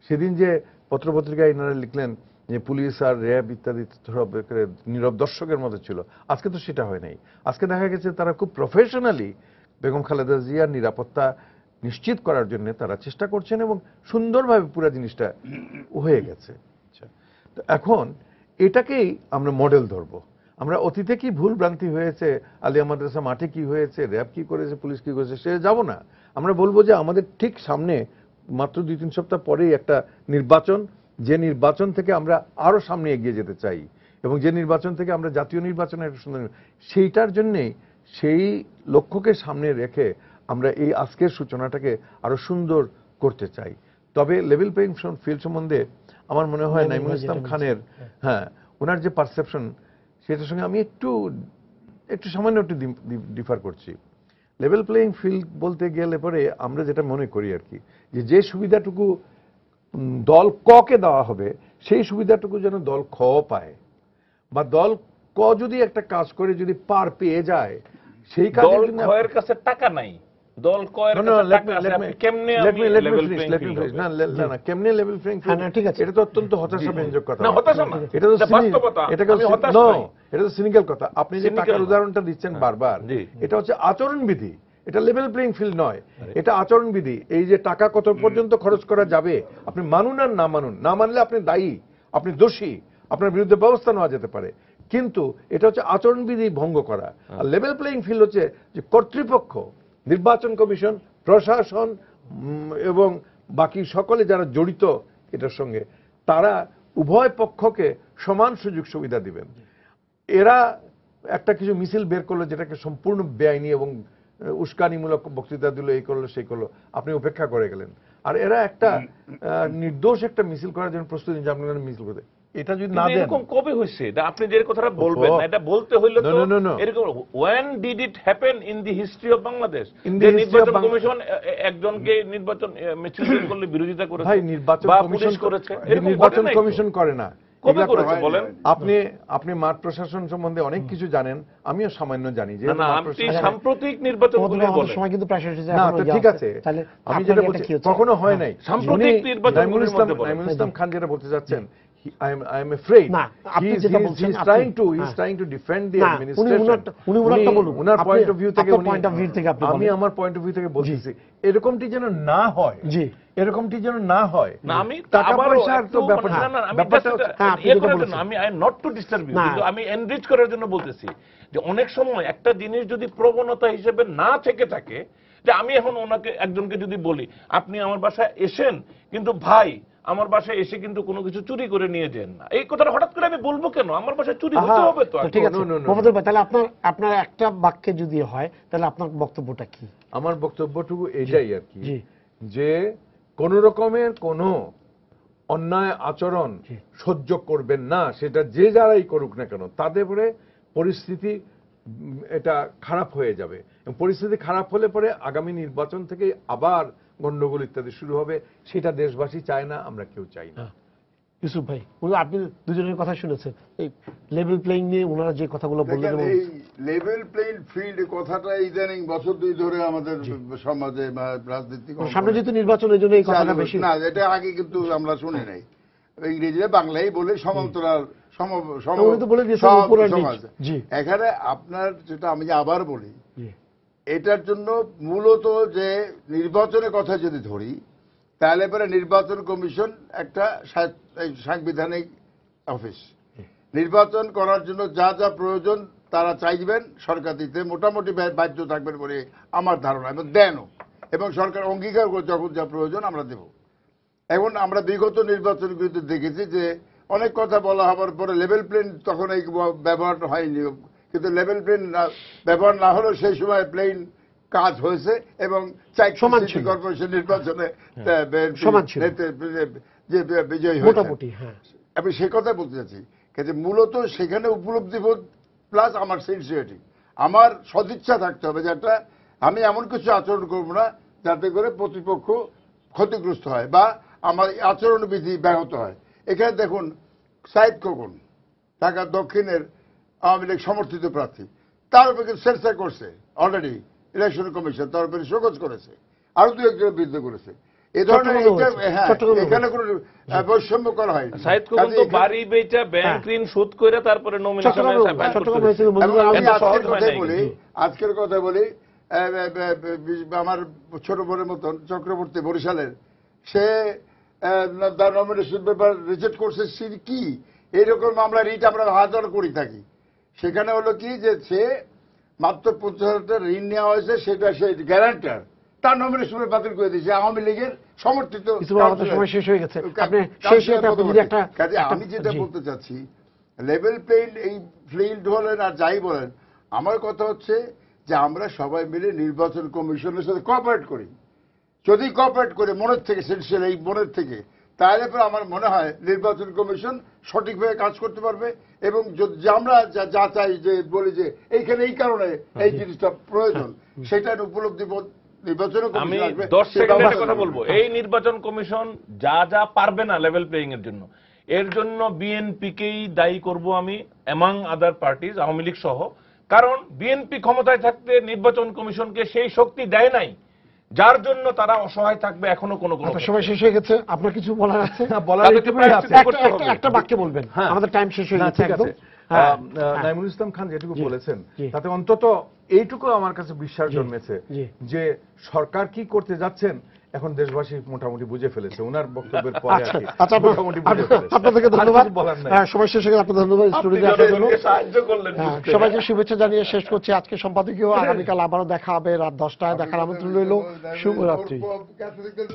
সেদিন যে পত্রপত্রিকায় ইনারা লিখলেন যে পুলিশ আর র্যাব ইত্যাদি নীরব দর্শকের মতো ছিল, আজকে তো সেটা হয় নাই। আজকে দেখা গেছে তারা খুব প্রফেশনালি বেগম খালেদা জিয়ার নিরাপত্তা নিশ্চিত করার জন্য তারা চেষ্টা করছেন এবং সুন্দরভাবে পুরো জিনিসটা হয়ে গেছে। তো এখন এটাকেই আমরা মডেল ধরবো। আমরা অতীতে কি ভুল ভ্রান্তি হয়েছে, আলিয়া মাদ্রাসা মাঠে কি হয়েছে, র্যাব কি করেছে, পুলিশ কি করেছে, সে যাব না। আমরা বলবো যে আমাদের ঠিক সামনে মাত্র 2-3 সপ্তাহ পরেই একটা নির্বাচন, যে নির্বাচন থেকে আমরা আরো সামনে এগিয়ে যেতে চাই এবং যে নির্বাচন থেকে আমরা জাতীয় নির্বাচনের সেইটার জন্যেই সেই লক্ষ্যকে সামনে রেখে আমরা এই আজকের সূচনাটাকে আরো সুন্দর করতে চাই। তবে লেভেল প্লেইং ফিল্ড সম্বন্ধে আমার মনে হয় নাইমুল ইসলাম খানের, হ্যাঁ, ওনার যে পারসেপশন সেটার সঙ্গে আমি একটু সামান্য একটু ডিফার করছি। লেভেল প্লেইং ফিল্ড বলতে গেলে পরে আমরা যেটা মনে করি আর কি, যে সুবিধাটুকু দল ক কে দেওয়া হবে সেই সুবিধাটুকু যেন দল খ পায়, বা দল ক যদি একটা কাজ করে যদি পার পেয়ে যায় সেই কাজের জন্য দল খ এর কাছে টাকা নাই, দল কয়ের No, কাছে let টাকা me- আছে, let আপনি me- কেমনে let me- let me level finish, playing let me field finish. হবে? না, কেমনে level playing হ্যাঁ, field? না, ঠিক আছে। এটা তো অত্যন্ত হতাশাব্যঞ্জক কথা। না, হতাশা না। এটা তো এটা বাস্তবতা। আমি হতাশ নই। এটা তো সিনিক্যাল কথা। আপনি যে Cynical টাকার না। উদাহরণটা দিচ্ছেন বারবার, জি। এটা হচ্ছে আচরণবিধি। এটা লেভেল প্লেইং ফিল্ড নয়, এটা আচরণবিধি। এই যে টাকা কত পর্যন্ত খরচ করা যাবে, আপনি মানুন আর না মানুন, না মানলে আপনি দায়ী, আপনি দোষী, আপনার বিরুদ্ধে ব্যবস্থা নেওয়া যেতে পারে। কিন্তু এটা হচ্ছে আচরণবিধি ভঙ্গ করা। আর লেভেল প্লেইং ফিল্ড হচ্ছে যে কর্তৃপক্ষ, নির্বাচন কমিশন, প্রশাসন এবং বাকি সকলে যারা জড়িত এটার সঙ্গে, তারা উভয় পক্ষকে সমান সুযোগ সুবিধা দিবেন। এরা একটা কিছু মিছিল বের করলো যেটাকে সম্পূর্ণ বেআইনি এবং উস্কানিমূলক বক্তৃতা দিল, এই করলো সেই করলো, আপনি উপেক্ষা করে গেলেন। আর এরা একটা নির্দোষ একটা মিছিল করার জন্য প্রস্তুতি নিচ্ছে, আপনি মিছিল করতে, এটা যদি না কিন্তু দেন। এরকম কবে হয়েছে? এটা আপনি যে কথাটা বলবেন না, এটা বলতে হইলে তো No. এরকম when did it happen in the history of Bangladesh? In the যে history of নির্বাচন কমিশন একজনকে নির্বাচন মিছিল বের করলে বিরোধিতা করেছে, ভাই নির্বাচন বা কমিশন পুলিশ করেছে, এরকম নির্বাচন ঘটে নাই তো। কমিশন করে না। কবে এগুলা করেছে করে- বলেন? আপনি মাঠ প্রশাসন সম্বন্ধে অনেক কিছু জানেন, আমিও সামান্য জানি। যে না, না, আপনি সাম্প্রতিক নির্বাচন মহোদয়, আমাদের বলেন। সময় কিন্তু প্রায় শেষ হয়েছে, না, এখনো তো ইয়ে ঠিক আছে, তাহলে আমি আপনার যেটা এটা বলছি কি হচ্ছে? কখনো হয় নাই। সাম্প্রতিক উনি নির্বাচন নাইমুল বলেন। ইসলাম খান যেটা বলতে চাচ্ছেন, I am afraid না, আপনি যেটা বলছেন, he's আপনি- trying to defend the না, administration. উনি ওনারটা বলুন। উনার আপনি- পয়েন্ট অফ ভিউ থেকে আপনার point of view থেকে আপনি আমি বলেন। আমার পয়েন্ট অফ ভিউ থেকে বলতেছি, এরকমটি যেন না হয়। জি। এরকমটি যেন না হয়। না, আমি টাকা আবারও পয়সার তো একটু ব্যাপার না, না, আমি ব্যাপারটা just হচ্ছে- হ্যাঁ, আপনি ইয়ে যেটা করার জন্য, বলেছেন। আমি নট টু ডিস্টার্ব ইউ, না। কিন্তু আমি এনরিচ করার জন্য বলতেছি যে অনেক সময় একটা জিনিস যদি প্রবণতা হিসেবে না থেকে থাকে, যে আমি এখন ওনাকে একজনকে যদি বলি আপনি আমার বাসায় এসেন, কিন্তু ভাই আমার বাসায় এসে কিন্তু কোনো কিছু চুরি করে নিয়ে যান না, এই কথাটা হঠাৎ করে আমি বলবো কেন? আমার বাসায় চুরি হতে আহা, হবে তো। তো ঠিক আছে No. মোহাম্মদ ভাই, তাহলে আপনার একটা বাক্যে যদি হয়, তাহলে আপনার বক্তব্যটা কি? আমার বক্তব্যটুকু এটাই আর কি, জি। যে কোন রকমের কোন অন্যায় আচরণ সহ্য করবেন না, সেটা যে যারাই করুক না কেন, তাদের পরে পরিস্থিতি এটা খারাপ হয়ে যাবে। এবং পরিস্থিতি খারাপ হলে পরে আগামী নির্বাচন থেকে আবার গন্ডগোল ইত্যাদি শুরু হবে। সেটা দেশবাসী চায় না, আমরা কেউ চাই না। ইউসুফ ভাই, আপনি দুজনের কথা শুনেছেন, এই লেভেল প্লেইং নিয়ে ওনারা যে কথাগুলো বললেন, দেখেন, এবং এই লেভেল প্লেইং ফিল্ড কথাটা ইদানিং বছর দুই ধরে আমাদের সমাজে বা রাজনীতিক সামনে যেহেতু নির্বাচন, এই জন্য এই কথাটা বেশি। না, এটা আগে কিন্তু আমরা শুনি নাই। ইংরেজিতে বাংলায় বলে সমান্তরাল উনি তো বলে দিয়েছেন উপর আর নিচ। সমাজ। জি। এখানে আপনার যেটা আমি আবার বলি, জি। এটার জন্য মূলত যে নির্বাচনের কথা যদি ধরি, তাহলে পরে নির্বাচন কমিশন একটা সাংবিধানিক অফিস। নির্বাচন করার জন্য যা যা প্রয়োজন তারা চাইবেন, সরকার দিতে মোটামুটি বাধ্য থাকবেন বলে আমার ধারণা, এবং দেনও, এবং সরকার অঙ্গীকার করে যখন যা প্রয়োজন আমরা দেব। এখন আমরা বিগত নির্বাচনগুলিতে দেখেছি যে অনেক কথা বলা হওয়ার পরে লেভেল প্লেন তখন এই ব্যবহার হয়নি, কিন্তু লেভেল প্লেন ব্যবহার না হলেও সেই সময় প্লেন কাজ হয়েছে, এবং সিটি কর্পোরেশন নির্বাচনে যে বিজয়ী হয়েছে মোটামুটি। হ্যাঁ, আমি সে কথা বলতে চাচ্ছি। কিন্তু মূলত সেখানে উপলব্ধিবোধ প্লাস আমার সিনসিয়ারিটি, আমার সদিচ্ছা থাকতে হবে, যেটা আমি এমন কিছু আচরণ করব না যাতে করে প্রতিপক্ষ ক্ষতিগ্রস্ত হয় বা আমার আচরণবিধি ব্যাহত হয়। এখানে দেখুন, সাইদ খোকন ঢাকা দক্ষিণের আওয়ামী লীগ সমর্থিত প্রার্থী, তার উপরে কিন্তু সেন্সার করছে অলরেডি ইলেকশন কমিশন, তার উপরে শোকজ করেছে, আরো দু একজনের বিরুদ্ধে করেছে। এই ধরনের এখানে কোনো বৈষম্য করা হয়। সাইদ খোকন তো বাড়ি বেচা ব্যাংক ঋণ শোধ করে তারপরে নমিনেশন আজকের কথা বলি, আমার ছোট বোনের মতন চক্রবর্তী বরিশালের, সে তার নমিনেশন পেপার রিজেক্ট করছে। কি এইরকম মামলা রিট আমরা হাজার করে থাকি। সেখানে হলো কি যে সে মাত্র 50,000 ঋণ নেওয়া হয়েছে, সেটা সে গ্যারান্টার, তার নমিনেশন বাতিল করে দিয়েছে আওয়ামী লীগের সমর্থিত। সময় শেষ হয়ে গেছে। আমি যেটা বলতে চাচ্ছি, লেভেল প্লেইং এই ফিল্ড বলেন আর যাই বলেন, আমার কথা হচ্ছে যে আমরা সবাই মিলে নির্বাচন কমিশনের সাথে কোঅপারেট করি। যদি কোঅপারেট করে মনের থেকে, সিনসিয়ার এই মনের থেকে, তাহলে পরে আমার মনে হয় নির্বাচন কমিশন সঠিকভাবে কাজ করতে পারবে। এবং আমরা যা চাই, যে বলি যে এইখানে এই কারণে এই জিনিসটা প্রয়োজন, সেটা উপলব্ধি আমি 10 সেকেন্ডের কথা বলবো। এই নির্বাচন কমিশন যা যা পারবে না লেভেল প্লেইং এর জন্য, এর জন্য বিএনপিকেই দায়ী করব আমি, এমাং আদার পার্টিজ, আওয়ামী লীগ সহ। কারণ বিএনপি ক্ষমতায় থাকতে নির্বাচন কমিশনকে সেই শক্তি দেয় নাই যার জন্য তারা অসহায় থাকবে এখনো কোনো কোনো আচ্ছা, সময় শেষ হয়ে গেছে, আপনার কিছু বলার আছে? বলার তাদেরকে একটুকুই প্রায়শ্চিত্ত আছে। করতে হবে। একটা বাক্যে বলবেন, হ্যাঁ। আমাদের টাইম শেষ হয়ে না, গেছে ঠিক একদম। আছে। হ্যাঁ, নাইমুল ইসলাম খান যেটুকু জি, বলেছেন জি। তাতে অন্তত এইটুকু আমার কাছে বিশ্বাস জি, জন্মেছে জি। যে সরকার কি করতে যাচ্ছেন এখন দেশবাসী মোটামুটি বুঝে ফেলেছে ওনার বক্তব্যের পরে আর আচ্ছা, কি আচ্ছা, মোটামুটি বুঝে ফেলেছে। আপনাদেরকে আর ধন্যবাদ। কিছু বলার নাই। হ্যাঁ, সময় শেষ হয়ে গেছে, আপনাদের ধন্যবাদ আপনি স্টুডিওতে আসার জন্য। জনগণকে সাহায্য করলেন হ্যাঁ, বুঝতে। সবাইকে শুভেচ্ছা জানিয়ে শেষ করছি আজকে সম্পাদকীয়। আগামীকাল আবারও দেখা হবে রাত 10টায়। দেখার আমন্ত্রণ রইল। শুভরাত্রি। ক্যাথলিকদের